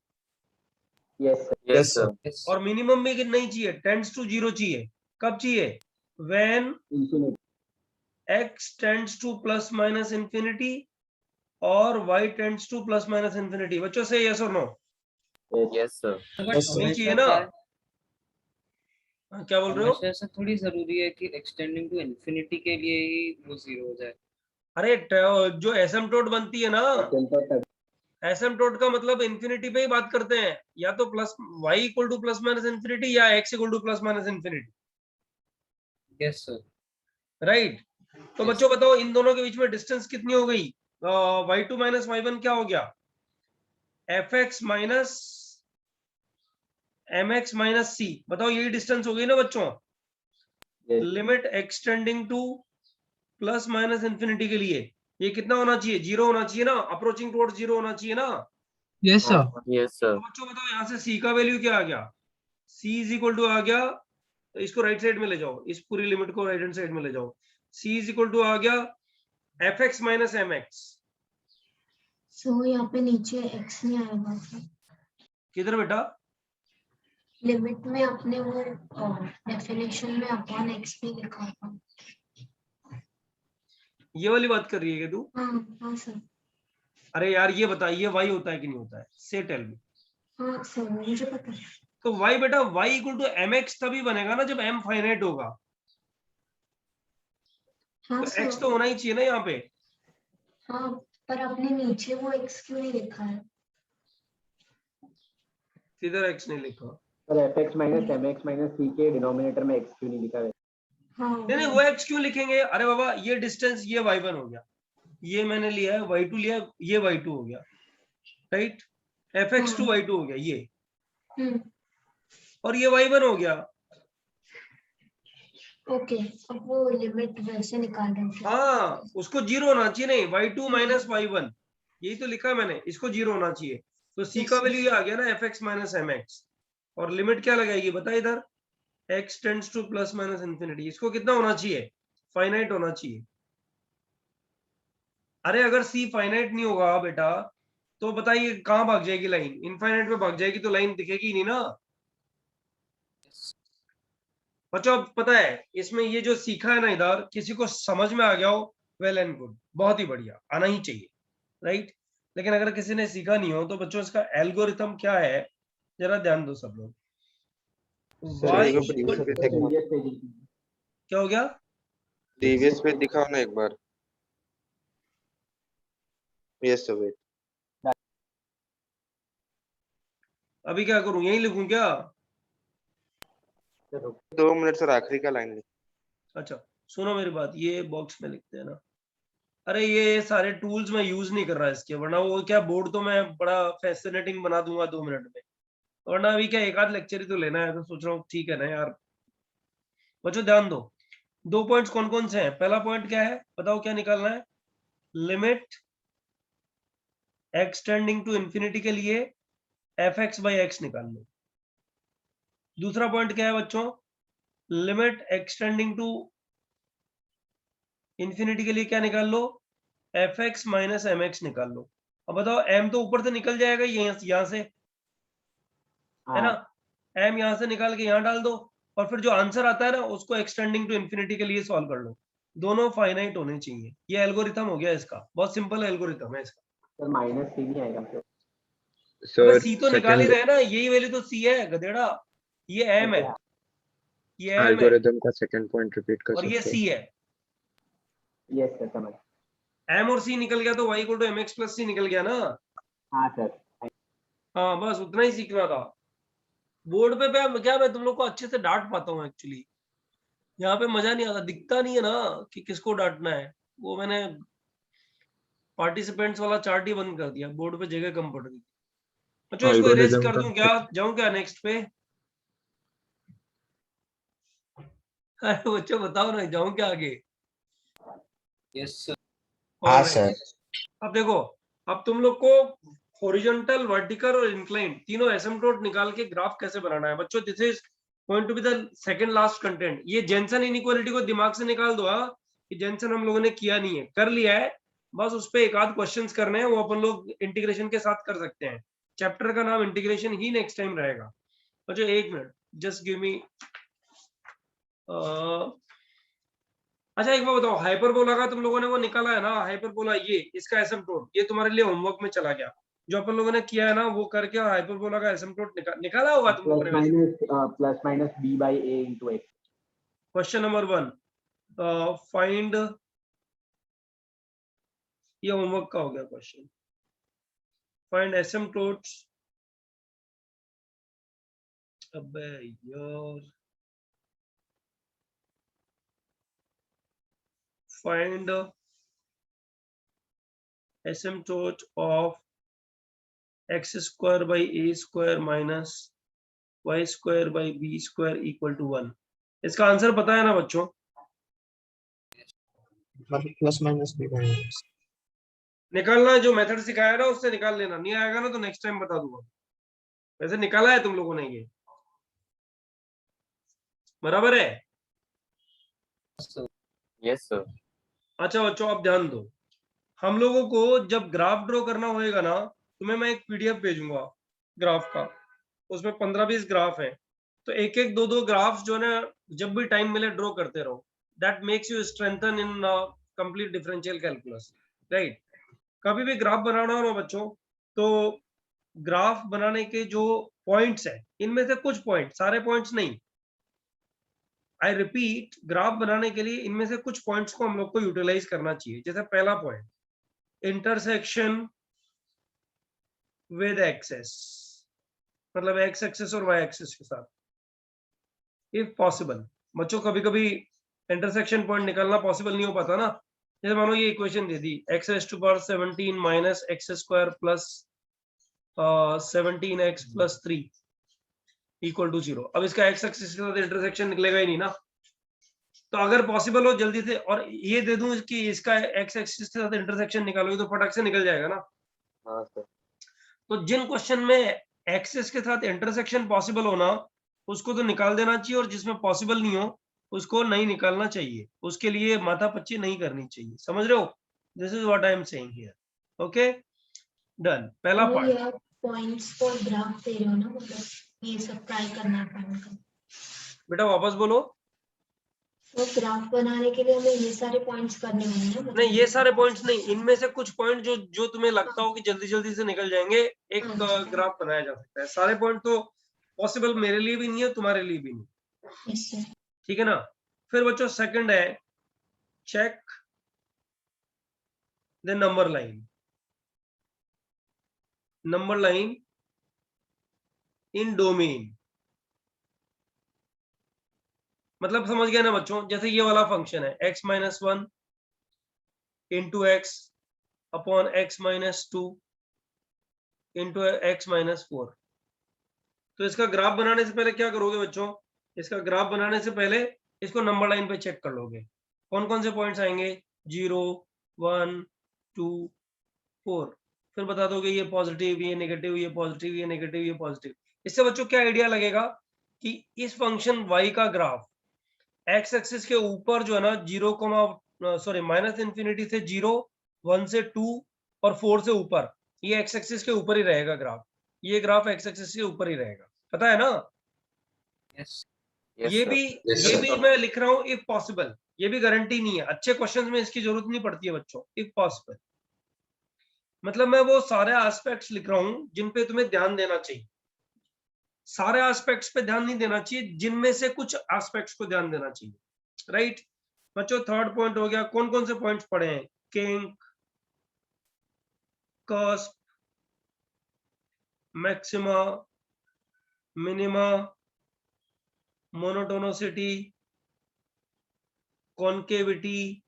yes sir. Yes, sir. और मिनिमम भी नहीं चाहिए, टेंड्स टू 0 चाहिए। कब चाहिए? When Infinity. x tends to plus minus infinity और y tends to plus minus infinity. बच्चों से यस और no? Yes sir. Yes, sir. नहीं चाहिए ना? हाँ, क्या बोल रहे हो? हमेशा ऐसा थोड़ी जरूरी है कि एक्सटेंडिंग टू इन्फिनिटी के लिए ही वो 0 हो जाए। अरे जो एसिम्पटोट बनती है ना, एसिम्पटोट का मतलब इंफिनिटी पे ही बात करते हैं, या तो plus y equal to plus minus infinity या x equal to plus minus infinity. Yes sir. Right. तो Yes. बच्चों बताओ इन दोनों के बीच में डिस्टेंस कितनी हो गई? y2 माइनस y1 क्या हो गया? fx minus mx minus c। बताओ यही डिस्टेंस हो गई ना बच्चों? Limit extending to plus minus infinity के लिए ये कितना होना चाहिए? 0 होना चाहिए ना? अप्रोचिंग टुवर्ड्स 0 होना चाहिए ना? Yes, sir. Yes sir. तो बच्चों बताओ यहाँ से c का वैल्यू क्या आ गया? c इज इक्वल टू आ गया, तो इसको राइट साइड में ले जाओ, इस पूरी लिमिट को राइट हैंड साइड में ले जाओ। c इज इक्वल टू आ गया fx माइनस mx। सो यहाँ पे नीचे x नहीं आएगा। किधर बेटा? लिमिट में अपने वो डेफिनेशन में अपॉन x भी लिखा था। ये वाली बात कर रही है कि तू? हाँ हाँ सर। अरे यार ये बता, ये y होता है कि नहीं होता है? से टेल मी। हाँ सर मुझे पता है। तो y बेटा y इक्वल टू mx तभी बनेगा ना जब m फाइनाइट होगा। हाँ तो सर। x तो होना ही चाहिए ना यहाँ पे। हाँ पर अपने नीचे वो x क्यों नहीं लिखा है? किधर x नहीं लिखा? Sir fx minus mx minus c के डिनोमिनेटर में x क्यों नहीं लिखा है? हाँ नहीं वो x क्यों लिखेंगे? अरे बाबा ये डिस्टेंस ये y1 हो गया, ये मैंने लिया है y2 लिया है, ये y2 हो गया, राइट? fx टू y2 हो गया ये, और ये y1 हो गया। ओके अब वो लिमिट वैसे निकाल रहे हैं। हाँ उसको 0 होना चाहिए, नहीं y2 माइनस y1 यही तो लिखा है मैंने, इसको 0 होना चाहिए। तो c का वैल्यू ये आ गया ना fx माइनस mx, और लिमिट क्या लगाएगी बता इधर? x tends to plus minus infinity. इसको कितना होना चाहिए? फाइनाइट होना चाहिए। अरे अगर c फाइनाइट नहीं होगा बेटा तो बताइए कहाँ भाग जाएगी लाइन? इनफाइनाइट में भाग जाएगी तो लाइन दिखेगी नहीं ना। बच्चों अब पता है इसमें ये जो सीखा है ना इधर, किसी को समझ में आ गया हो वेल एंड गुड, बहुत ही बढ़िया, आना ही चाहिए, राइट? लेकिन अगर किसी ने सीखा नहीं हो तो बच्चों इसका एल्गोरिथम क्या है जरा ध्यान दो सब लोग। सर y एक इक्वल प्रीवियस पे दिखाओ, क्या हो गया? प्रीवियस पे दिखाओ ना एक बार। Yes sir wait. अभी क्या करूं, यही लिखूं क्या? 2 मिनट सर, आखिरी का लाइन लिख। अच्छा सुनो मेरी बात, ये बॉक्स में लिखते हैं ना। अरे ये सारे टूल्स मैं यूज नहीं कर रहा इसके, वरना वो क्या बोर्ड तो मैं बड़ा फैसिनेटिंग बना दूंगा 2 मिनट में, वरना अभी क्या एक आध लेक्चर ही तो लेना है, तो सोच रहा हूँ ठीक है ना यार। बच्चों ध्यान दो, 2 पॉइंट्स कौन कौन से हैं? पहला पॉइंट क्या है बताओ, क्या निकालना है? लिमिट एक्सटेंडिंग टू इंफिनिटी के लिए fx बाई x निकाल लो। दूसरा पॉइंट क्या है बच्चों? लिमिट एक्सटेंडिंग टू इंफिनिटी के लिए क्या निकाल लो? fx माइनस mx निकाल लो। अब बताओ m तो ऊपर से निकल जाएगा यहाँ से, है ना? m यहाँ से निकाल के यहाँ डाल दो, और फिर जो आंसर आता है ना उसको एक्सटेंडिंग टू इंफिनिटी के लिए सॉल्व कर लो। दोनों फाइनाइट होने चाहिए। ये एल्गोरिथम हो गया इसका, बहुत सिंपल एल्गोरिथम है इसका। सर माइनस c नहीं आएगा फिर? अबे c तो निकाल ही रहे ना, यही वैल्यू तो c है गधेड़ा, ये m है, ये m है, एल्गोरिथम का सेकंड पॉइंट रिपीट कर और ये सकते c हैं? है। यस सर समझ। m और c निकल गया तो y equal to mx plus c निकल गया ना। हाँ सर। हाँ बस उतना ही सीखना था। बोर्ड पे क्या मैं तुम लोग को अच्छे से डांट पाता हूँ एक्चुअली, यहाँ पे मजा नहीं आता, दिखता नहीं है ना कि किसको डांटना है। वो मैंने पार्टिसिपेंट्स वाला चार्ट ही बंद कर दिया, बोर्ड पे जगह कम पड़ गई। अच्छा इसको इरेज कर दूं क्या? जाऊं क्या नेक्स्ट पे? अरे बच्चों बताओ ना, जाऊं क्या आगे? Yes sir. हाँ सर। अब देखो, अब तुम लोग को हॉरिजॉन्टल, वर्टिकल और इंक्लाइन तीनों एसिम्पटोट निकाल के ग्राफ कैसे बनाना है बच्चों। This is going to be the second last content. ये जेंसन इनइक्वालिटी को दिमाग से निकाल दो। कि जेंसन हम लोगों ने किया नहीं है, कर लिया है, बस उस पे एक आध क्वेश्चंस करने हैं, वो अपन लोग इंटीग्रेशन के साथ कर सकते हैं। चैप्टर का नाम इंटीग्रेशन ही नेक्स्ट टाइम रहेगा। अच्छा एक मिनट, जस्ट गिव मी अच्छा एक बात बताओ, हाइपरबोला का तुम लोगों ने वो निकाला है ना, हाइपरबोला, ये इसका एसिम्पटोट, ये तुम्हारे लिए होमवर्क में चला गया, जो अपन लोगों ने किया है ना वो करके हाइपरबोला का एसिम्पटोट निकाला होगा तुम लोगों ने वैसे। Plus minus b by a into x. Question number 1, find, ये होमवर्क का हो गया क्वेश्चन, फाइंड एसिम्पटोट्स, अबे यार, find asymptote of x square by a square minus y square by b square equal to 1. इसका आंसर पता है ना बच्चों? Plus minus b by x. निकालना है, जो मेथड सिखाया ना उससे निकाल लेना, नहीं आएगा ना तो नेक्स्ट टाइम बता दूंगा। वैसे निकाला है तुम लोगों ने ये, बराबर है? Yes sir. अच्छा बच्चों अब ध्यान दो, हम लोगों को जब ग्राफ ड्रॉ करना होएगा ना, तुम्हें मैं एक पीडीएफ भेजूंगा ग्राफ का, उसमें 15-20 ग्राफ है, तो एक एक दो ग्राफ जो है ना जब भी टाइम मिले ड्रॉ करते रहो, that makes you strengthen in complete differential calculus, right? कभी भी ग्राफ बनाना हो ना बच्चों, तो ग्राफ बनाने के जो पॉइंट्स है, इनमें से कुछ पॉइंट, सारे पॉइंट्स नहीं, आई रिपीट, ग्राफ बनाने के लिए इनमें से कुछ पॉइंट्स को हम लोग को यूटिलाइज करना चाहिए। जैसे पहला पॉइंट, इंटरसेक्शन विद एक्सेस, मतलब एक्स एक्सेस और वाई एक्सेस के साथ, इफ पॉसिबल। बच्चों कभी कभी इंटरसेक्शन पॉइंट निकालना पॉसिबल नहीं हो पाता ना, जैसे मानो ये इक्वेशन दे दी, X raise to power 17 minus X square plus 17x plus 3 equal to 0। अब इसका एक्स एक्सिस के साथ इंटरसेक्शन निकलेगा ही नहीं ना, तो अगर पॉसिबल हो जल्दी से, और ये दे दूं कि इसका एक्स एक्सिस के साथ इंटरसेक्शन निकालोगे तो फटाक से निकल जाएगा ना। हाँ सर। तो जिन क्वेश्चन में एक्सिस के साथ इंटरसेक्शन पॉसिबल होना, उसको तो निकाल देना चाहिए, और जिसमें पॉसिबल नहीं हो उसको नहीं निकालना चाहिए, उसके लिए माथापच्ची नहीं करनी चाहिए, समझ रहे हो? This is what I am saying here. Okay done. पहला पार्ट, पॉइंट्स फॉर ग्राफ दे रहे हो ना, मतलब ये सब ट्राई करना है। बेटा वापस बोलो। तो ग्राफ बनाने के लिए हमें ये सारे पॉइंट्स करने होंगे ना? नहीं, ये सारे पॉइंट्स नहीं, इनमें से कुछ पॉइंट जो तुम्हें लगता हो कि जल्दी जल्दी से निकल जाएंगे, एक ग्राफ बनाया जा सकता है। सारे पॉइंट तो पॉसिबल मेरे लिए भी नहीं है, तुम्हारे लिए भी नहीं, ठीक है ना? फिर बच्चों सेकंड है, check the number line, number line in domain, मतलब समझ गया ना बच्चों? जैसे ये वाला फंक्शन है x minus 1 into x upon x minus 2 into X minus 4, तो इसका ग्राफ बनाने से पहले क्या करोगे बच्चों? इसका ग्राफ बनाने से पहले इसको नंबर लाइन पे चेक कर लोगे, कौन कौन से पॉइंट्स आएंगे, 0 1 2 4, फिर बता दोगे ये पॉजिटिव, ये नेगेटिव, ये पॉजिटिव, ये नेगेटिव, ये पॉजिटिव। इससे बच्चों क्या आइडिया लगेगा कि इस फंक्शन y का ग्राफ एक्स एक्सिस के ऊपर जो है ना 0, माइनस इंफिनिटी से 0, 1 से 2 और 4 से ऊपर, ये एक्स एक्सिस के ऊपर ही रहेगा ग्राफ, ये ग्राफ एक्स एक्सिस के ऊपर ही रहेगा, पता है ना? यस ये भी मैं लिख रहा हूँ इफ पॉसिबल, ये भी गारंटी नहीं है, अच्छे क्वेश्चंस में इसकी जरूरत नहीं पड़ती है बच्चों, इफ पॉसिबल मतलब मैं वो सारे एस्पेक्ट्स लिख रहा हूँ जिन पे तुम्हें ध्यान देना चाहिए, सारे एस्पेक्ट्स पे ध्यान नहीं देना चाहिए, जिनमें से कुछ एस्पेक्ट्स को ध्यान देना चाहिए, राइट बच्चों? थर्ड पॉइंट हो गया, कौन कौन से पॉइंट्स पढ़े हैं? Kink, cusp, maxima, minima, monotonicity, concavity.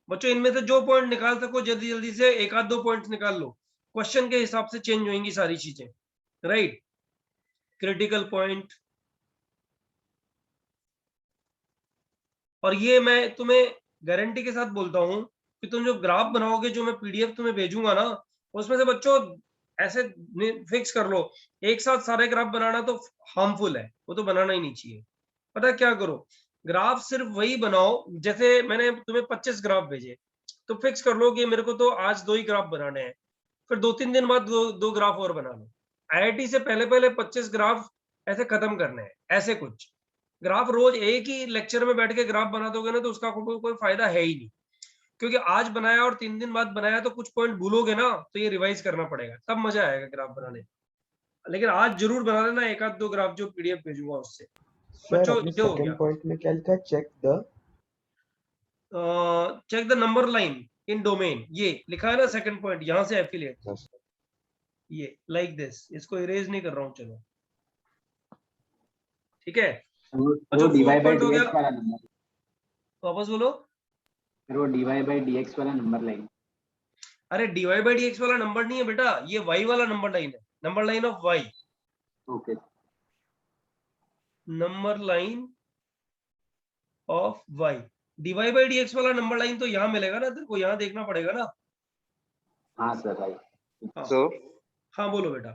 बच्चों इनमें से जो पॉइंट निकाल सको जल्दी जल्दी से एक आध दो पॉइंट्स निकाल लो, क्वेश्चन के हिसाब से चेंज होंगी सारी चीजें, राइट? क्रिटिकल पॉइंट, और ये मैं तुम्हें गारंटी के साथ बोलता हूं कि तुम जो ग्राफ बनाओगे, जो मैं पीडीएफ तुम्हें भेजूंगा ना, उसमें से बच्चों ऐसे फिक्स कर लो, एक साथ सारे ग्राफ बनाना तो हार्मफुल है, वो तो बनाना ही नहीं चाहिए। पता है क्या करो, ग्राफ सिर्फ वही बनाओ, जैसे मैंने तुम्हें 25 ग्राफ भेजे, तो फिक्स कर लो कि मेरे को तो आज 2 ही ग्राफ बनाने हैं, फिर 2-3 दिन बाद दो ग्राफ और बना लो। आईआईटी से पहले 25 ग्राफ ऐसे खत्म करने हैं, ऐसे कुछ, ग्राफ रोज एक ही लेक्चर में बैठ के ग्राफ बना दोगे ना तो उसका कोई फायदा है ही नहीं, क्योंकि आज बनाया और 3 दिन बाद बनाया तो कुछ पॉइंट भूलोगे ना, तो ये रिवाइज करना पड़ेगा, तब मजा आएगा ग्राफ बनाने में। लेकिन आज जरूर बना लेना एक आध दो ग्राफ जो पीडीएफ भेजूंगा उससे। बच्चों ये हो गया। पॉइंट में क्या लिखा है? Check the check the number line in domain, ये लिखा है ना सेकंड पॉइंट, यहां से एफिलिएट, ये लाइक दिस, इसको इरेज नहीं कर रहा हूं, चलो ठीक है। वो अच्छा, dy by point हो गया। dx वाला नंबर, वापस बोलो। फिर वो dy by dx वाला नंबर लाइन। अरे डीवाई बाई डी एक्स वाला नंबर नहीं है बेटा, ये वाई वाला नंबर लाइन है, number line of Y, okay number line of Y. DY by D X वाला नंबर लाइन तो यहाँ मिलेगा ना तेरे को, यहाँ देखना पड़ेगा ना। हाँ सर राइट। हाँ, So, हाँ बोलो बेटा।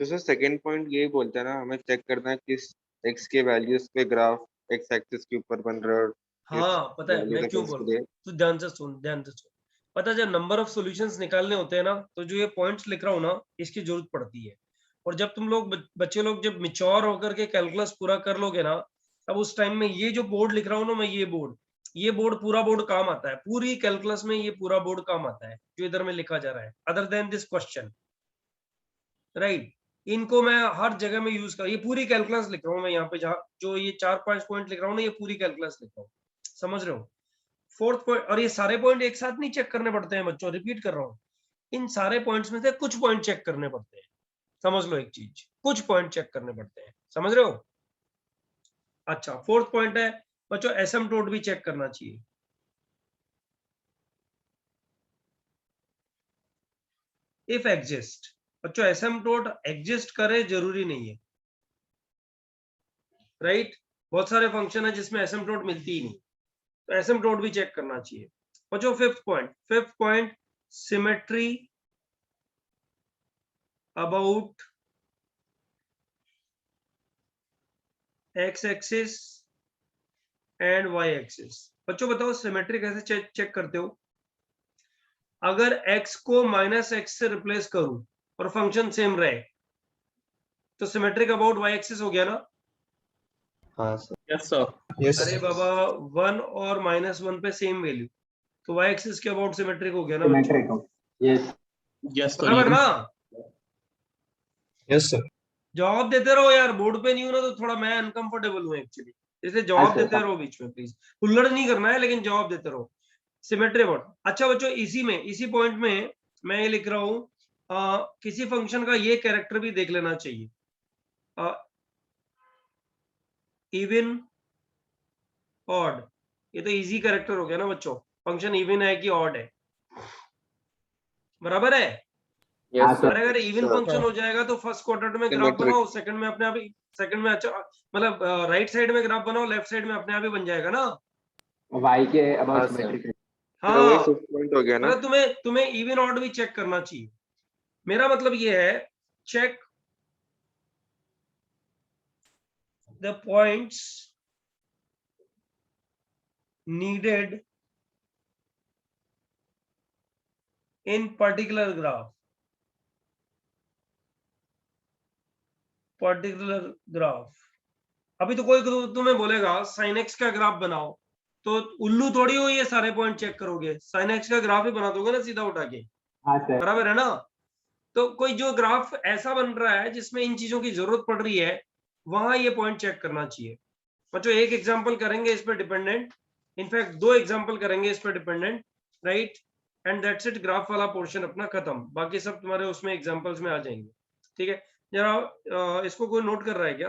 तो सर सेकंड पॉइंट ये बोलता है ना, हमें चेक करना है किस x के वैल्यूज पे ग्राफ x एक्सिस के ऊपर बन रहा है और हाँ पता है मैं क्यों बोल रहा हूँ, तो ध्यान से सुन, ध्यान से सुन। पता है जब नंबर ऑफ सॉल्यूशंस निकालने होते हैं ना, तो जो ये पॉइंट्स लिख रहा हूँ ना, इसकी जरूरत पड़ती है। और जब तुम लोग बच्चे लोग जब मिच्योर होकर के कैलकुलस पूरा कर लोगे ना, तब उस टाइम में ये जो बोर्ड लिख रहा हूँ ना मैं, ये बोर्ड पूरा बोर्ड काम आता है, पूरी कैलकुलस में ये पूरा बोर्ड काम आता है जो इधर में लिखा जा रहा है, other than this question, right. इनको मैं हर जगह में यूज कर, ये पूरी कैलकुलस लिख रहा हूँ मैं यहाँ पे, जहाँ जो ये 4-5 पॉइंट लिख रहा हूँ ना, ये पूरी कैलकुलस लिख रहा हूँ, समझ रहे हो। फोर्थ पॉइंट, और ये सारे पॉइंट एक साथ नहीं चेक करने पड़ते हैं बच्चों, रिपीट कर रहा हूँ, इन सारे पॉइंट्स में से कुछ पॉइंट चेक करने पड़ते हैं, समझ लो एक चीज, कुछ पॉइंट चेक करने पड़ते हैं, समझ रहे हो। अच्छा, फोर्थ पॉइंट है बच्चों, एसिम्पटोट भी चेक करना चाहिए। इफ एग्जिस्ट, बच्चों एसिम्पटोट एग्जिस्ट करे जरूरी नहीं है, राइट। बहुत सारे फंक्शन है जिसमें एसिम्पटोट मिलती ही नहीं, तो एसिम्पटोट भी चेक करना चाहिए बच्चों। Fifth point symmetry about X axis and Y axis. बच्चों बताओ सिमेट्री कैसे चेक करते हो। अगर x को -x से रिप्लेस करूं और फंक्शन सेम रहे तो सिमेट्रिक अबाउट y एक्सिस हो गया ना। हाँ सर। Yes, sir. यस अरे बाबा 1 और -1 पे सेम वैल्यू, तो y एक्सिस के अबाउट सिमेट्रिक हो गया ना बच्चों, सिमेट्रिक, यस Yes, sir. बराबर ना। Yes sir. जवाब देते रहो यार, बोर्ड पे नहीं हो ना तो थोड़ा मैं अनकंफर्टेबल हूँ एक्चुअली, इसलिए जवाब देते रहो बीच में प्लीज, हुल्लड़ नहीं करना है लेकिन जवाब देते रहो। सिमेट्री अबाउट, अच्छा बच्चों इसी पॉइंट में मैं ये लिख रहा हूँ, किसी फंक्शन का ये कैरेक्टर भी देख लेना चाहिए, इवन ऑड, ये तो इजी कैरेक्टर हो गया ना बच्चों, फंक्शन इवन है कि ऑड है, बराबर है। Yes sir. अगर इवन फंक्शन हो जाएगा तो फर्स्ट क्वाड्रेंट में ग्राफ Symmetric. बनाओ, सेकंड में अपने आप ही, सेकंड में अच्छा मतलब राइट साइड में ग्राफ बनाओ, लेफ्ट साइड में अपने आप ही बन जाएगा ना। y के हाँ, अबाउट सर। सिमेट्रिक। तो वही हाँ, फिफ्थ पॉइंट हो गया ना। मतलब तुम्हें इवन ऑड भी चेक करना चाहिए, मेरा मतलब ये है check the points needed in particular graph, अभी तो कोई तुम्हें बोलेगा sin x का ग्राफ बनाओ, तो उल्लू थोड़ी हो ये सारे पॉइंट चेक करोगे, sin x का ग्राफ ही बना दोगे ना सीधा उठा के, हाँ सर। बराबर है ना। तो कोई जो ग्राफ ऐसा बन रहा है जिसमें इन चीजों की जरूरत पड़ रही है, वहां ये पॉइंट चेक करना चाहिए बच्चों। एक एग्जांपल करेंगे इस पे डिपेंडेंट, इनफैक्ट 2 एग्जांपल करेंगे इस पे dependent, right, and that's it, graph वाला पोर्शन अपना खत्म, बाकी सब तुम्हारे उसमें एग्जांपल्स में आ जाएंगे, ठीक है। जरा इसको कोई नोट कर रहा है क्या?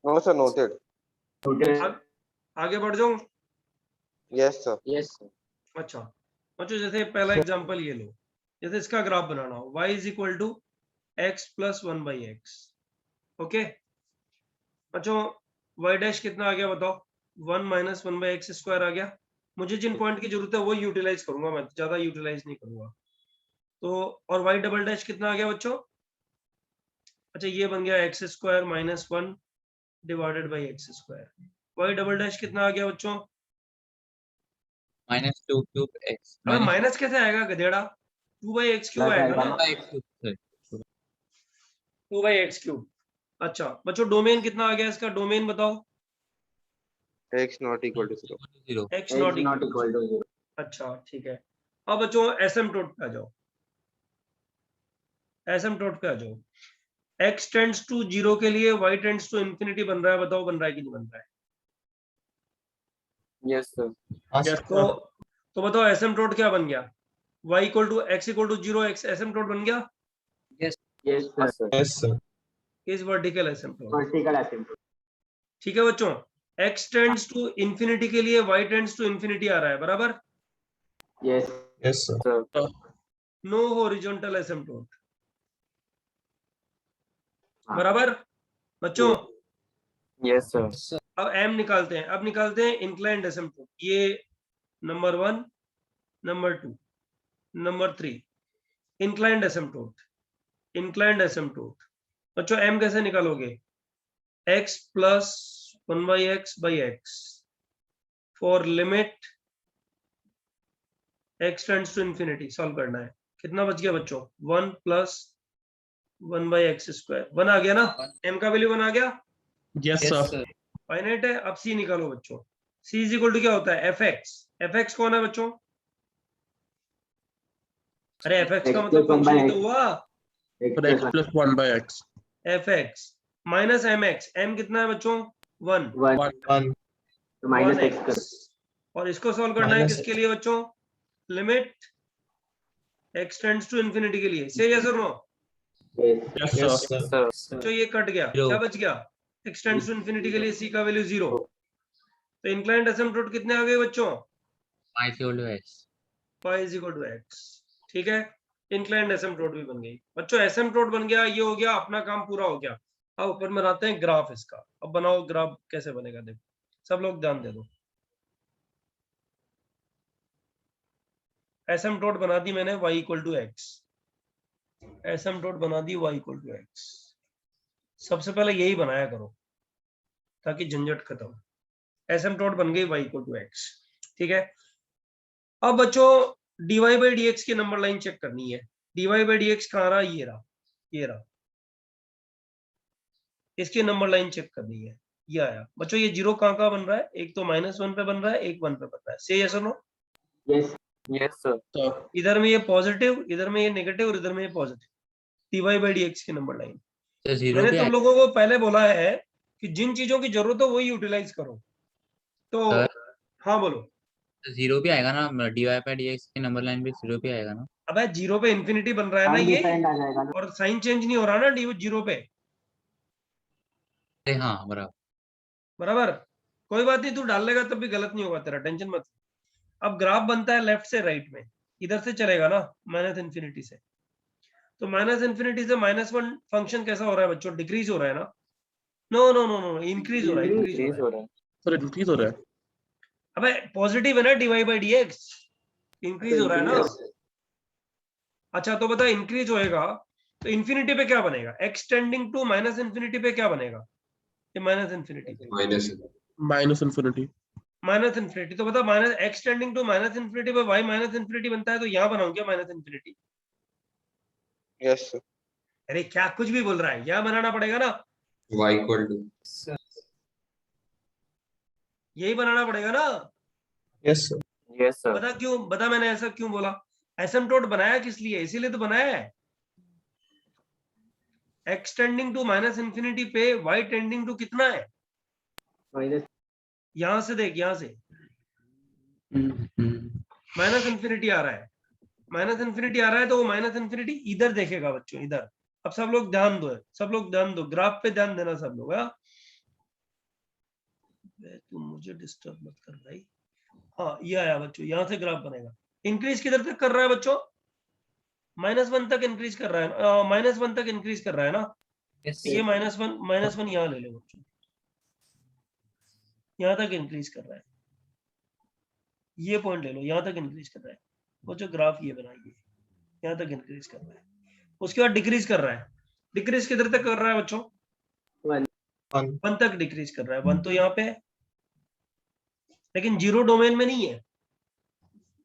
No sir, noted. आगे बढ़ जाऊं? Yes sir. यस अच्छा बच्चों, जैसे पहला एग्जांपल ये लो, जैसे इसका ग्राफ बनाना हो, y is equal to x plus 1/x, okay बच्चों, y डैश कितना आ गया बताओ, 1 माइनस 1/x स्क्वायर आ गया। मुझे जिन पॉइंट की जरूरत है वो यूटिलाइज करूंगा, मैं ज्यादा यूटिलाइज नहीं करूंगा। तो और y डबल डैश कितना आ गया बच्चों, अच्छा ये बन गया x square minus 1 divided by x square. y double dash कितना आ गया बच्चों, -2 cube x अबे माइनस कैसे आएगा गधेड़ा, 2/x क्यूब आएगा ना, 2 by x cube, sir. 2/x cube, अच्छा बच्चों डोमेन कितना आ गया इसका, डोमेन बताओ। x not equal to 0. 0. x X not not equal. equal to 0. अच्छा ठीक है, अब बच्चों एसिम्पटोट पे आ जाओ, एसिम्पटोट पे आ जाओ। x टेंड्स टू 0 के लिए y टेंड्स टू इंफिनिटी बन रहा है, बताओ बन रहा है कि नहीं बन रहा है? Yes sir. Yes, तो sir. तो बताओ एसिम्पटोट क्या बन गया, y equal to x equal to 0, x asymptote बन गया, Yes sir. Yes, sir. Is vertical asymptote. Vertical asymptote. ठीक है बच्चों, x टेंड्स टू इंफिनिटी के लिए y टेंड्स टू इंफिनिटी आ रहा है, बराबर। Yes Yes, sir. sir. No horizontal asymptote, हाँ. बराबर बच्चों। Yes sir. अब m निकालते हैं, अब निकालते हैं इंक्लाइंड एसिम्पटोट। ये number 1, number 2, number 3 inclined asymptote, inclined asymptote. बच्चों m कैसे निकालोगे, x plus 1/x for limit x tends to infinity, solve करना है। कितना बच गया बच्चों, 1 प्लस 1/x², 1 आ गया ना, m का वैल्यू 1 आ गया, Yes, Yes, sir. sir. Finite है। अब c निकालो बच्चों, c इज इक्वल टू क्या होता है, fx। fx कौन है बच्चों, अरे fx का X मतलब plus 1 by फंक्शन ही तो x. हुआ, X For plus x plus 1 by x. fx minus mx, m कितना है बच्चों, 1, 1. 1. तो minus 1 x x। कर. और इसको सॉल्व करना है Minus किसके लिए बच्चों, limit x tends to infinity के लिए, से यस और नो। Yes. Yes, sir. बच्चों ये कट गया, Zero. क्या बच गया, x टेंड्स टू इंफिनिटी के लिए c का वैल्यू 0। तो इंक्लाइंड एसिम्पटोट कितने आ गए बच्चों, Y is equal to x. y is equal to x। ठीक है, इंक्लाइंड एसिम्पटोट भी बन गई बच्चों, एसिम्पटोट बन गया, ये हो गया, अपना काम पूरा हो गया। अब ऊपर बनाते हैं ग्राफ इसका। अब बनाओ ग्राफ, कैसे बनेगा देखो, सब लोग ध्यान दे दो। एसिम्पटोट बना दी मैंने y इक्वल टू x, एसिम्पटोट बना दी y इक्वल टू x। सबसे पहले यही बनाया करो ताकि झंझट खत्म। एसिम्पटोट बन गई y इक्वल टू x, ठीक है। अब बच्चों dy बाई dx की नंबर लाइन चेक करनी है। dy बाई dx कहाँ रहा, ये रहा, ये रहा, इसकी नंबर लाइन चेक करनी है। ये आया बच्चों, ये 0 कहाँ बन रहा है, एक तो -1 पे बन रहा है, एक 1 पे बन रहा है, से यस और no. Yes. Yes sir. Sir. इधर में ये पॉजिटिव, इधर में ये नेगेटिव और इधर में ये पॉजिटिव। dy बाई dx की नंबर लाइन। तो 0 मैंने पे तुम लोगों को पहले बोला है कि जिन चीजों की जरूरत हो वही यूटिलाइज करो। तो सर, हाँ बोलो। 0 पे आएगा ना, dy by dx की नंबर लाइन भी 0 पे आएगा ना। अबे 0 पे इंफिनिटी बन रहा है ना ये, Undefined आ जाएगा ना. और साइन चेंज नहीं हो रहा ना 0 पे, अरे हाँ बराबर। बराबर। कोई बात नहीं, तू डाल लेगा तब भी गलत नहीं होगा तेरा, टेंशन मत। अब ग्राफ बनता है लेफ्ट से राइट में, इधर से चलेगा ना माइनस इन्फिनिटी से। तो माइनस इन्फिनिटी से -1 फंक्शन कैसा हो रहा है बच्चों, डिक्रीज हो रहा है ना। No no no no, increase हो रहा है, इंक्रीज हो रहा है। Sir, increase हो रहा है. अबे पॉजिटिव है ना dy बाई dx, इंक्रीज हो रहा है ना। अच्छा तो बता, इंक्रीज होएगा तो इंफिनिटी पे क्या बनेगा, x tending to minus infinity पे क्या बनेगा, ये माइनस इन्फिनिटी पे, Minus infinity. Minus infinity. तो बता, minus x tending to minus infinity पे y माइनस इन्फिनिटी बनता है, तो यहाँ बनाऊं क्या माइनस इन्फिनिटी। Yes, sir. अरे क्या कुछ भी बोल रहा है, यहाँ बनाना पड़ेगा ना, y equal to यही बनाना पड़ेगा ना। Yes, sir. Yes sir. बता क्यों, बता मैंने ऐसा क्यों बोला, एसिम्पटोट बनाया किस लिए, इसीलिए तो बनाया है। x tending to minus infinity पे y टेंडिंग टू कितना है, Minus. यहां से देख, यहां से माइनस इन्फिनिटी आ रहा है, माइनस इन्फिनिटी आ रहा है, तो वो माइनस इन्फिनिटी इधर देखेगा बच्चों, इधर। अब सब लोग ध्यान दो, सब लोग ध्यान दो, ग्राफ पे ध्यान देना सब लोग। तुम मुझे डिस्टर्ब मत कर भाई। हाँ ये आया बच्चों, यहां से ग्राफ बनेगा। इंक्रीज किधर तक कर रहा है बच्चों, -1 तक इंक्रीज कर रहा है, -1 तक इंक्रीज कर रहा है ना। Yes, ये -1 यहाँ ले लो बच्चों, यहाँ तक इंक्रीज कर रहा है, ये पॉइंट ले लो, यहाँ तक इंक्रीज कर रहा है बच्चों। ग्राफ ये बनाइए, यहाँ तक इंक्रीज कर रहा है, उसके बाद डिक्रीज कर रहा है। डिक्रीज किधर तक कर रहा है बच्चों, 1 तक डिक्रीज कर रहा है। 1 तो यहाँ पे है, लेकिन 0 डोमेन में नहीं है,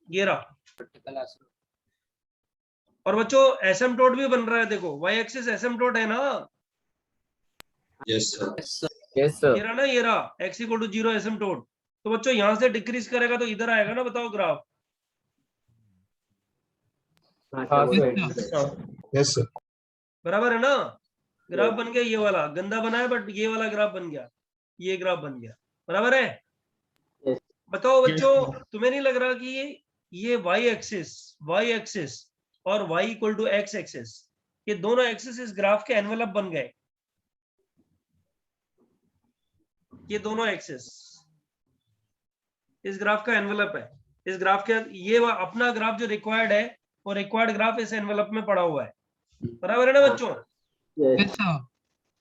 ये रहा। vertical asymptote. और बच्चों एसिम्पटोट भी बन रहा है, देखो y एक्सिस एसिम्पटोट है ना, Yes, sir. Yes sir. ये रहा ना, ये रहा x इक्वल टू 0 एसिम्प्टोट। तो बच्चों यहाँ से डिक्रीज करेगा तो इधर आएगा ना, बताओ ग्राफ। हाँ हाँ, सर, वो सर। तो Yes, sir. बराबर है ना? Graph Yes. बन गया, ये वाला गंदा बना है बट ये वाला ग्राफ बन गया, ये ग्राफ बन गया। बराबर है? Yes. बताओ Yes, बच्चों, sir. तुम्हें नहीं लग रहा कि ये y एक्सिस और y equal to x axis, ये दोनों एक्सिस इस ग्राफ के एनवेलप बन गए। ये दोनों एक्सिस इस ग्राफ का एनवेलप है। इस ग्राफ के ये अपना ग्राफ जो रिक्वायर्ड है, वो रिक्वायर्ड ग्राफ इस एनवेलप में पड़ा हुआ है। बराबर है ना बच्चों? Yes. Yes, sir.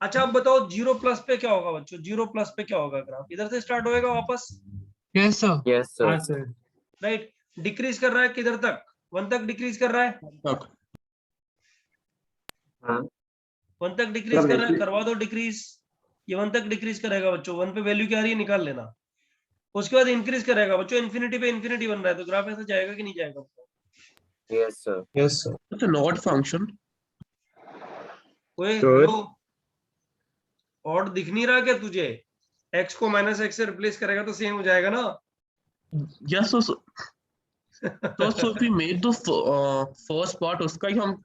अच्छा अब बताओ 0 प्लस पे क्या होगा बच्चों? 0 प्लस पे क्या होगा? ग्राफ इधर से स्टार्ट होएगा वापस, Yes, sir. Yes, sir. हाँ, sir. राइट? डिक्रीज कर रहा है किधर तक? 1 तक डिक्रीज कर रहा है, तक। हाँ 1 तक डिक्रीज कर रहा है, करवा दो डिक्रीज। ये 1 तक डिक्रीज करेगा बच्चों, 1 पे वैल्यू क्या आ रही है निकाल लेना। उसके बाद इंक्रीज करेगा बच्चों, इन्फिनिटी पे इन्फिनिटी बन रहा है, तो ग्राफ ऐसे जाएगा कि नहीं जाएगा? Yes, sir. Yes, sir. It's an odd function. ओए Sure. हेलो, और दिख नहीं रहा क्या तुझे? x को माइनस एक्स से रिप्लेस करेगा तो सेम हो जाएगा ना? Yes, so if we made the first part, उसका ही हम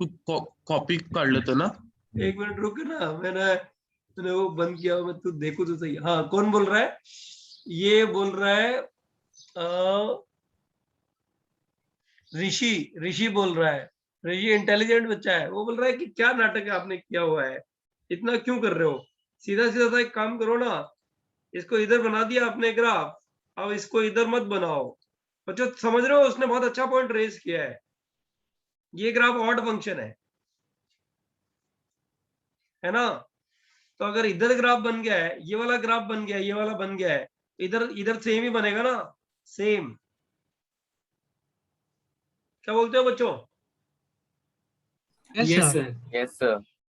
कॉपी कर लेते ना। एक मिनट रुक ना, तूने वो बंद किया, मैं तू देखो तो सही। हाँ, कौन बोल रहा है? ये बोल रहा है ऋषि बोल रहा है। ऋषि इंटेलिजेंट बच्चा है, वो बोल रहा है कि क्या नाटक आपने किया हुआ है, इतना क्यों कर रहे हो? सीधा सीधा सा एक काम करो ना, इसको इधर बना दिया आपने ग्राफ, अब इसको इधर मत बनाओ। बच्चों समझ रहे हो, उसने बहुत अच्छा पॉइंट रेज किया है। ये ग्राफ ऑड फंक्शन है ना? तो अगर इधर ग्राफ बन गया है, ये वाला ग्राफ बन गया है, ये वाला बन गया है, इधर इधर सेम ही बनेगा ना, सेम। क्या बोलते हो बच्चों? Yes, sir. Yes, sir.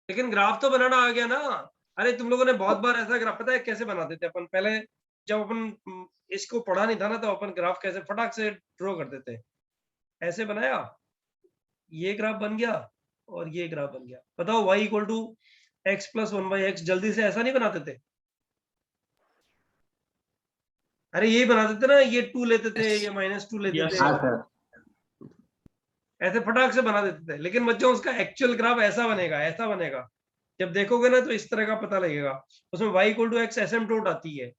लेकिन ग्राफ तो बनाना आ गया ना। अरे तुम लोगों ने बहुत बार ऐसा ग्राफ, पता है कैसे बनाते थे अपन पहले, जब अपन इसको पढ़ा नहीं था ना, तो अपन ग्राफ कैसे फटाक से ड्रॉ कर देते, ऐसे बनाया, ये ग्राफ बन गया और ये ग्राफ बन गया। बताओ y equal to X plus 1/x, जल्दी से ऐसा नहीं बनाते थे? अरे यही बनाते थे ना, ये 2 लेते थे, ये -2 लेते Yes, थे, हाँ सर। ऐसे फटाक से बना देते थे। लेकिन बच्चों उसका एक्चुअल ग्राफ ऐसा बनेगा, ऐसा बनेगा। जब देखोगे ना तो इस तरह का पता लगेगा। उसमें y equal to X asymptote आती है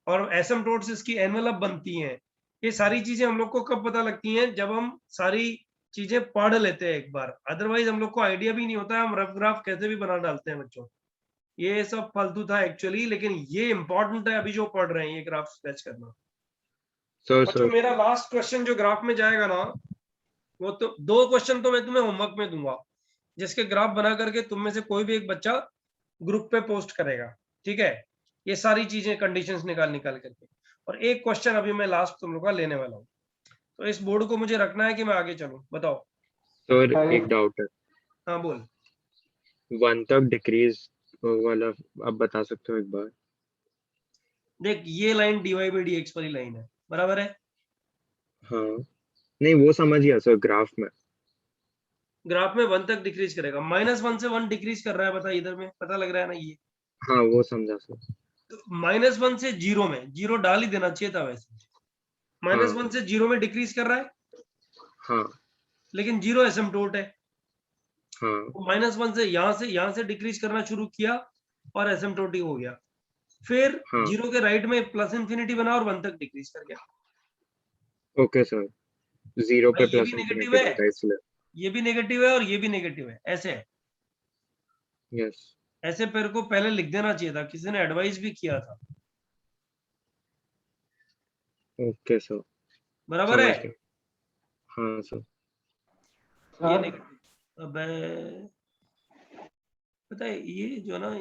और एसिम्प्टोट से इसकी एनवेलप बनती है। ये सारी चीजें हम लोग को कब पता लगती हैं? जब हम सारी चीजें पढ़ लेते हैं एक बार, अदरवाइज हम लोग को आइडिया भी नहीं होता है, हम रफ ग्राफ कैसे भी बना डालते हैं बच्चों। ये सब फालतू था एक्चुअली, लेकिन ये इंपॉर्टेंट है अभी जो पढ़ रहे हैं, ये ग्राफ स्केच करना। Sir, बच्चों sir. मेरा लास्ट क्वेश्चन जो ग्राफ में जाएगा ना, वो तो 2 क्वेश्चन तो मैं तुम्हें होमवर्क में दूंगा, जिसके ग्राफ बना करके तुम में से कोई भी एक बच्चा ग्रुप पे पोस्ट करेगा, ठीक है? ये सारी चीजें कंडीशंस निकाल करके, और एक क्वेश्चन अभी मैं लास्ट तुम लोग का लेने वाला हूँ। तो इस बोर्ड को मुझे रखना है कि मैं आगे चलूं, बताओ। Sir, एक डाउट है, हाँ बोल। 1 तक डिक्रीज वाला आप बता सकते हो एक बार? देख, ये लाइन dy/dx वाली लाइन है, बराबर है? हाँ, नहीं वो समझ गया सर। ग्राफ में ग्राफ में 1 तक डिक्रीज करेगा, -1 से 1 डिक्रीज कर रहा है, बता इधर में पता लग रहा है ना ये। हाँ वो समझा सर। तो -1 से 0 में, 0 डाल ही देना चाहिए था वैसे। -1 से 0 में डिक्रीज कर रहा है, हाँ लेकिन 0 एसिम्प्टोट है। हाँ तो -1 से यहाँ से डिक्रीज करना शुरू किया और एसिम्प्टोट हो गया। फिर हाँ 0 के राइट में प्लस इन्फिनिटी बना और 1 तक डिक्रीज कर गया। Okay sir. 0 पे भाई ये प्लस भी नेगेटिव इंफिनिटी है, बनता है इसलिए। ये भी नेगेटिव है और ये भी नेगेटिव है, ऐसे है। यस ऐसे पेड़ को पहले लिख देना चाहिए था, किसी ने एडवाइस भी किया था। ओके सर, बराबर है? समझ गया। हाँ सर। ये नेगेटिव, अब पता है ये जो ना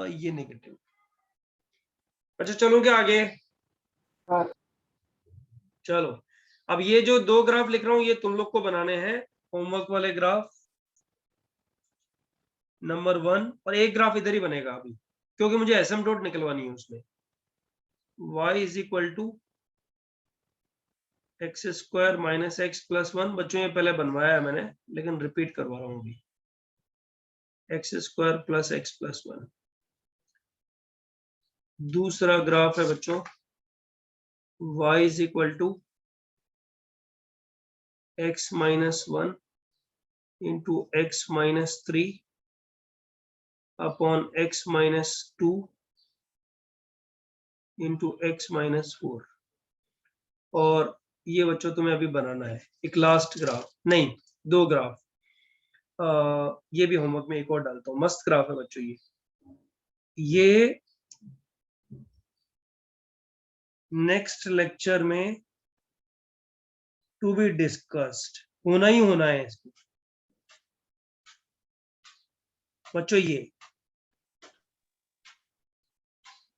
ये नेगेटिव। अच्छा चलो क्या आगे? हाँ। चलो, अब ये जो 2 ग्राफ लिख रहा हूं, ये तुम लोग को बनाने हैं, होमवर्क वाले ग्राफ नंबर 1, और एक ग्राफ इधर ही बनेगा अभी, क्योंकि मुझे एसिम्प्टोट निकलवानी है उसमें। y is equal to x² - x + 1। बच्चों ये पहले बनवाया है मैंने, लेकिन रिपीट करवा रहा हूँ अभी। X square plus X plus 1। दूसरा ग्राफ है बच्चों y is equal to X minus 1 into X minus 3 upon X minus 2 into X minus 4। और ये बच्चों तुम्हें अभी बनाना है एक लास्ट ग्राफ, नहीं 2 ग्राफ। ये भी होमवर्क में एक और डालता हूँ, मस्त ग्राफ है बच्चों ये नेक्स्ट लेक्चर में टू बी डिस्कस्ड, होना ही होना है इसको बच्चों। ये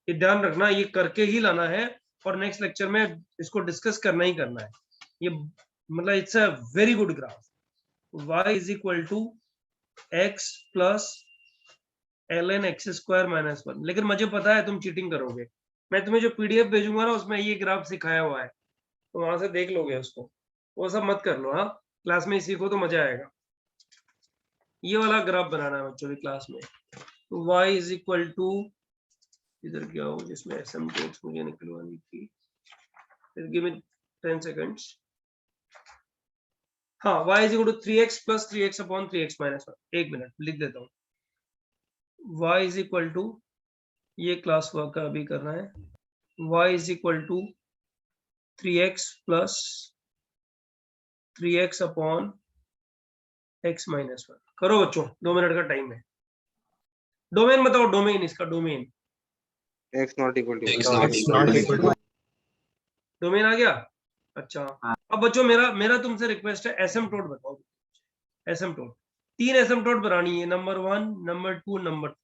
ध्यान रखना, ये करके ही लाना है और नेक्स्ट लेक्चर में इसको डिस्कस करना ही करना है। ये मतलब it's a very good graph. y is equal to X plus ln X square minus 1। लेकिन मुझे पता है तुम चीटिंग करोगे, मैं तुम्हें जो पीडीएफ भेजूंगा ना उसमें ये ग्राफ सिखाया हुआ है, तो वहां से देख लोगे उसको, वो सब मत कर लो। हाँ, क्लास में ही सीखो तो मजा आएगा। ये वाला ग्राफ बनाना है बच्चों की क्लास में। y इज इक्वल टू, इधर क्या हो जिसमें एसिम्पटोट्स मुझे निकलवानी थी, गिव मी 10 सेकंड्स। हाँ, y is equal to 3x plus 3x upon 3x minus 1। एक मिनट लिख देता हूँ। y इज इक्वल टू, ये क्लास वर्क का अभी करना है, y is equal to 3x plus 3x upon x minus 1। करो बच्चों, 2 मिनट का टाइम है। डोमेन बताओ, डोमेन इसका domain. x not equal to domain आ गया? अच्छा, अब बच्चों मेरा तुमसे रिक्वेस्ट है, एसिम्पटोट बताओ। एसिम्पटोट 3 एसिम्पटोट बनानी है, नंबर 1, नंबर 2, नंबर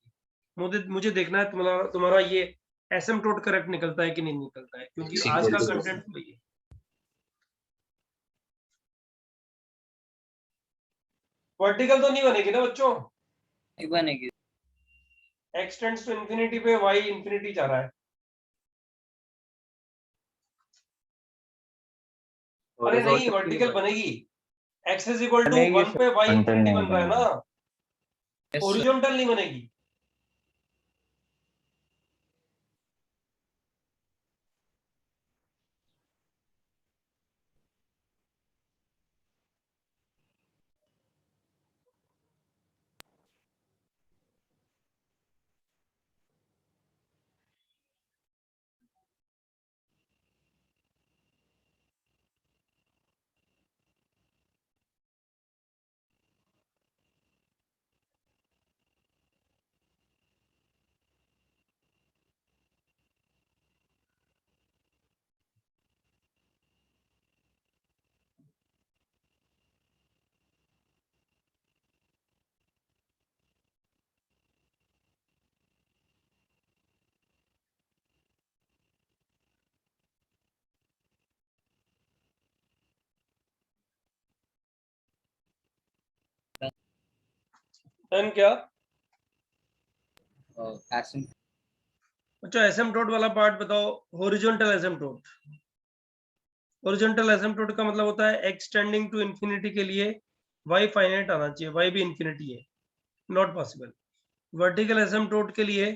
3। मुझे देखना है तुम्हारा ये एसिम्पटोट करेक्ट निकलता है कि नहीं निकलता है, क्योंकि आज का कंटेंट वही है। वर्टिकल तो नहीं बनेगी ना बच्चों? नहीं बनेगी। x टेंड्स टू इंफिनिटी पे y इंफिनिटी जा रहा है। अरे नहीं, वर्टिकल बनेगी। x इज इक्वल टू 1 पे y इंफिनिटी बन रहा है ना, हॉरिजॉन्टल नहीं बनेगी। डन क्या? अच्छा, एसिम्पटोट वाला पार्ट बताओ। हॉरिजॉन्टल एसिम्पटोट, हॉरिजॉन्टल एसिम्पटोट का मतलब होता है x टेंडिंग टू इंफिनिटी के लिए y फाइनाइट आना चाहिए, y भी इंफिनिटी है, नॉट पॉसिबल। वर्टिकल एसिम्पटोट के लिए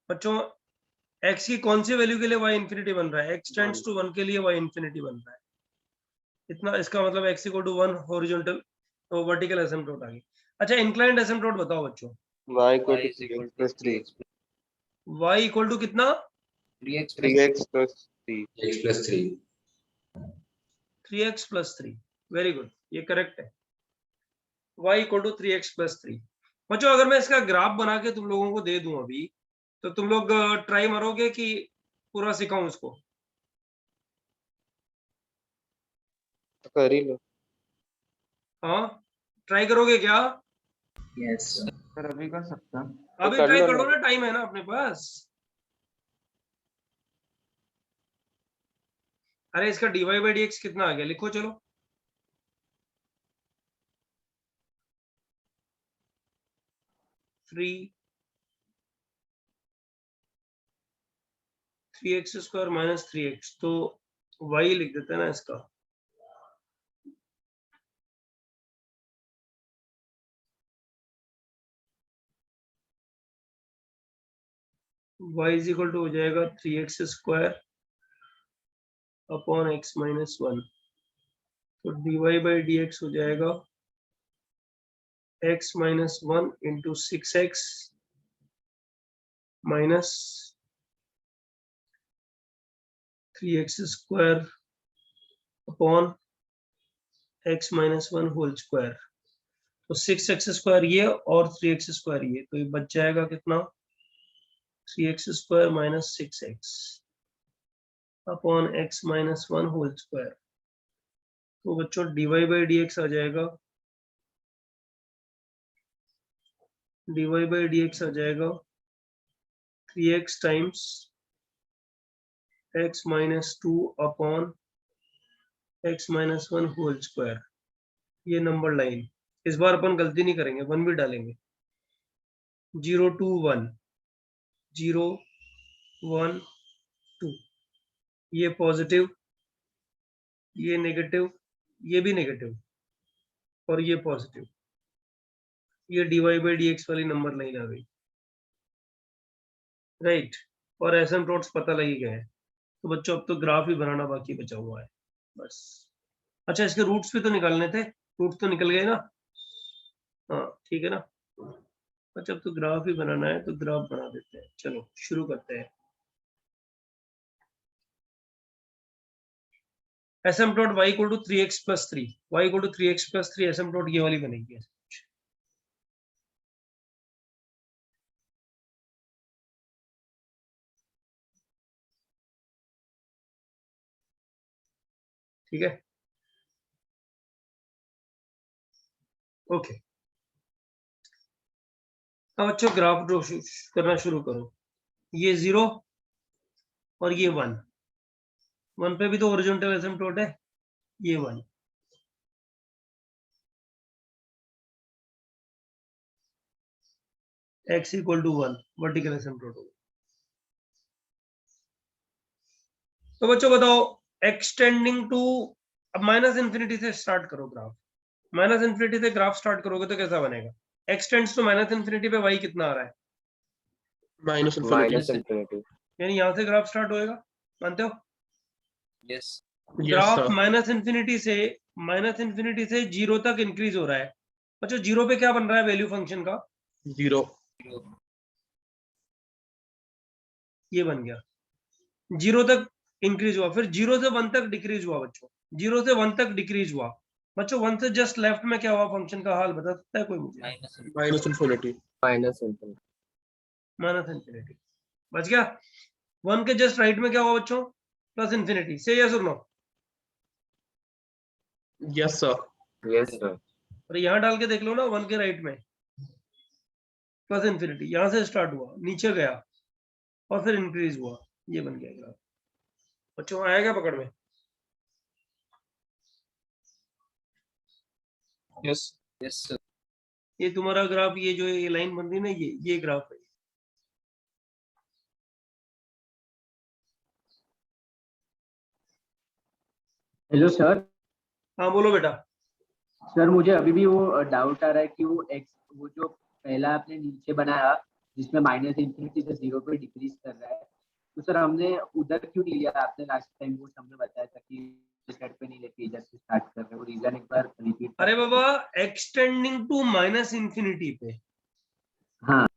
बच्चों x की कौन सी वैल्यू के लिए y इंफिनिटी बन रहा है? x टेंड्स टू 1 के लिए y इंफिनिटी बन रहा है, इतना। इसका मतलब x इक्वल टू 1 हॉरिजॉन्टल, तो वर्टिकल एसिम्पटोट आ गई। अच्छा, इंक्लाइंड एसिम्पटोट बताओ बच्चों। y equal to 3x plus 3 y equal to कितना? 3x 3x plus 3 3x plus 3। Very good, ये करेक्ट है। y equal to 3x plus 3। बच्चों अगर मैं इसका ग्राफ बना के तुम लोगों को दे दूं अभी, तो तुम लोग ट्राई मारोगे कि पूरा सिखाऊं इसको? तो कर ही लो। हाँ, ट्राई करोगे क्या? यस सर, अभी कर सकता हूँ। अभी कर ट्राई लो कर लो ना। ना, टाइम है ना अपने पास। अरे इसका dy बाई dx कितना आ गया, लिखो चलो। Three 3x square minus 3x, तो y लिख देते हैं ना इसका। y इज इक्वल टू हो जाएगा 3x square upon x minus 1, तो dy बाई dx हो जाएगा x minus 1 into 6x minus 3x square upon x minus 1 whole square, तो 6x स्क्वायर ये और 3x स्क्वायर ये, तो ये बच जाएगा कितना 3x square minus 6x upon x minus 1 whole square. तो बच्चों dy बाई dx आ जाएगा, dy बाई dx आ जाएगा 3x times x minus 2 upon x minus 1 whole square. ये नंबर लाइन, इस बार अपन गलती नहीं करेंगे, 1 भी डालेंगे। 0 2 1 0 1 2, ये पॉजिटिव, ये नेगेटिव, ये भी नेगेटिव और ये पॉजिटिव, ये dy बाई dx वाली नंबर लाइन आ गई, राइट। और एसिम्पटोट्स पता लग ही गए हैं, तो बच्चों अब तो ग्राफ ही बनाना बाकी बचा हुआ है बस। अच्छा, इसके रूट्स भी तो निकालने थे, रूट्स तो निकल गए ना, हाँ ठीक है ना। अच्छा, अब तो ग्राफ ही बनाना है, तो ग्राफ बना देते हैं। चलो शुरू करते हैं। Asymptote y equal to 3x plus 3, y equal to 3x plus 3 asymptote ये वाली बनेगी। ठीक है, ओके। अब अच्छा ग्राफ ड्रॉ करना शुरू करो। ये 0 और ये 1, 1 पे भी तो हॉरिजॉन्टल एसिम्पटोट है, ये 1, x equal to 1 vertical asymptote होगा। तो बच्चों बताओ, एक्सटेंडिंग टू, अब माइनस इन्फिनिटी से स्टार्ट करो ग्राफ। माइनस इन्फिनिटी से ग्राफ स्टार्ट करोगे तो कैसा बनेगा? x tends to minus infinity पे y कितना आ रहा है? Minus minus infinity. इन्फिनिटी। यानी यहां से ग्राफ स्टार्ट होएगा, मानते हो? Yes graph sir. Minus infinity से 0 तक इंक्रीज हो रहा है। अच्छा, 0 पे क्या बन रहा है वैल्यू फंक्शन का? 0। ये बन गया, 0 तक इंक्रीज हुआ, फिर 0 से 1 तक डिक्रीज हुआ बच्चों, 0 से 1 तक डिक्रीज हुआ बच्चों। 1 से जस्ट लेफ्ट में क्या हुआ फंक्शन का हाल बता सकता है कोई मुझे? Minus infinity. Minus infinity. Minus infinity बच गया। 1 के जस्ट राइट में क्या हुआ बच्चों? Plus infinity. से यस और no? Yes sir. Yes sir. और यहाँ डाल के देख लो ना, 1 के राइट में प्लस इन्फिनिटी, यहां से स्टार्ट हुआ, नीचे गया और फिर इंक्रीज हुआ, ये बन गया ग्राफ। बच्चों आएगा पकड़ में? Yes yes sir. ये तुम्हारा ग्राफ, ये जो ये लाइन बन रही है ना, ये ग्राफ है। Hello sir. हाँ बोलो बेटा। सर मुझे अभी भी वो डाउट आ रहा है कि वो जो पहला आपने नीचे बनाया जिसमें माइनस इन्फिनिटी से 0 पे डिक्रीज कर रहा है, तो सर हमने उधर क्यों नहीं लिया? आपने लास्ट टाइम वो हमने बताया था कि सेट पे नहीं लेके इधर से स्टार्ट कर रहे हैं, वो रीजन एक बार रिपीट। अरे बाबा, एक्सटेंडिंग टू माइनस इन्फिनिटी पे हाँ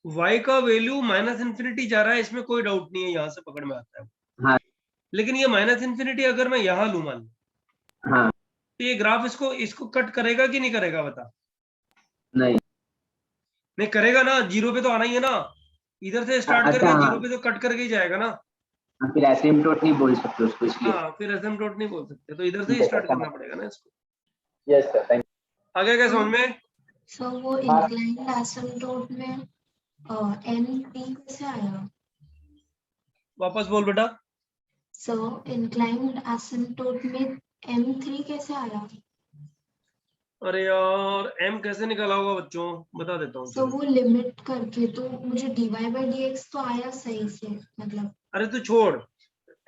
y का वैल्यू माइनस इन्फिनिटी जा रहा है, इसमें कोई डाउट नहीं है, यहाँ से पकड़ में आता है। हाँ लेकिन ये माइनस इन्फिनिटी अगर मैं यहाँ लूं, मान लो, हाँ तो ये ग्राफ इसको कट करेगा कि नहीं करेगा बता? नहीं करेगा ना, 0 पे तो आना ही है ना, इधर से स्टार्ट अच्छा, करके हाँ। 0 पे तो कट करके ही जाएगा ना। फिर एसिम्पटोट नहीं बोल सकते उसको, इसलिए। हाँ, फिर एसिम्पटोट नहीं बोल सकते, तो इधर से ही स्टार्ट करना पड़ेगा ना इसको। यस सर, थैंक आ गया क्या समझ में? सो वो इंक्लाइंड एसिम्पटोट में n3 कैसे आया? वापस बोल बेटा। सो इंक्लाइंड एसिम्पटोट में m3 कैसे आया? अरे यार, m कैसे निकाला होगा बच्चों, बता देता हूँ। सो वो लिमिट करके तो मुझे dy by dx तो आया सही से, मतलब। अरे तू छोड़,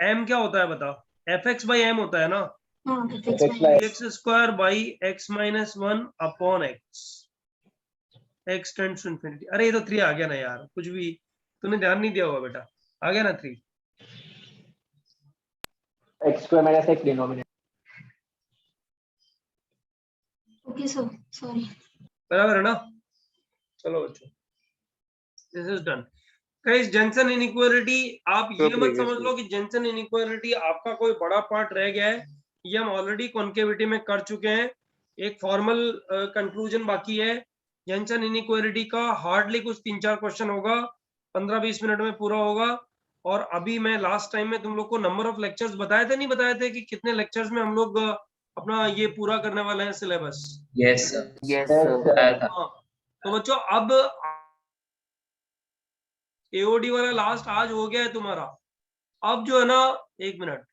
m क्या होता है बता? fx by m होता है ना। हाँ, fx by x square by x minus 1 upon x, x tends to infinity. अरे ये तो 3 आ गया ना यार, कुछ भी तूने ध्यान नहीं दिया होगा बेटा, आ गया ना 3। x square minus x denominator. Okay sir, sorry. बराबर है ना? चलो बच्चों, this is done. Guys Jensen inequality आप तो ये मत समझ previously- लो कि जेंसन इनइक्वालिटी आपका कोई बड़ा पार्ट रह गया है, ये हम ऑलरेडी कॉन्केविटी में कर चुके हैं। एक फॉर्मल कंक्लूजन बाकी है। जेंसन इनइक्वालिटी का हार्डली कुछ 3-4 क्वेश्चन होगा, 15-20 मिनट में पूरा होगा। और अभी मैं लास्ट टाइम में तुम लोग को नंबर ऑफ लेक्चर्स बताए थे, नहीं बताए थे कि कितने लेक्चर्स में हम लोग अपना ये पूरा करने वाले हैं syllabus? Yes sir, yes sir. आया था। हाँ, तो बच्चों अब एओडी वाला लास्ट आज हो गया है तुम्हारा। अब जो है ना, 1 मिनट,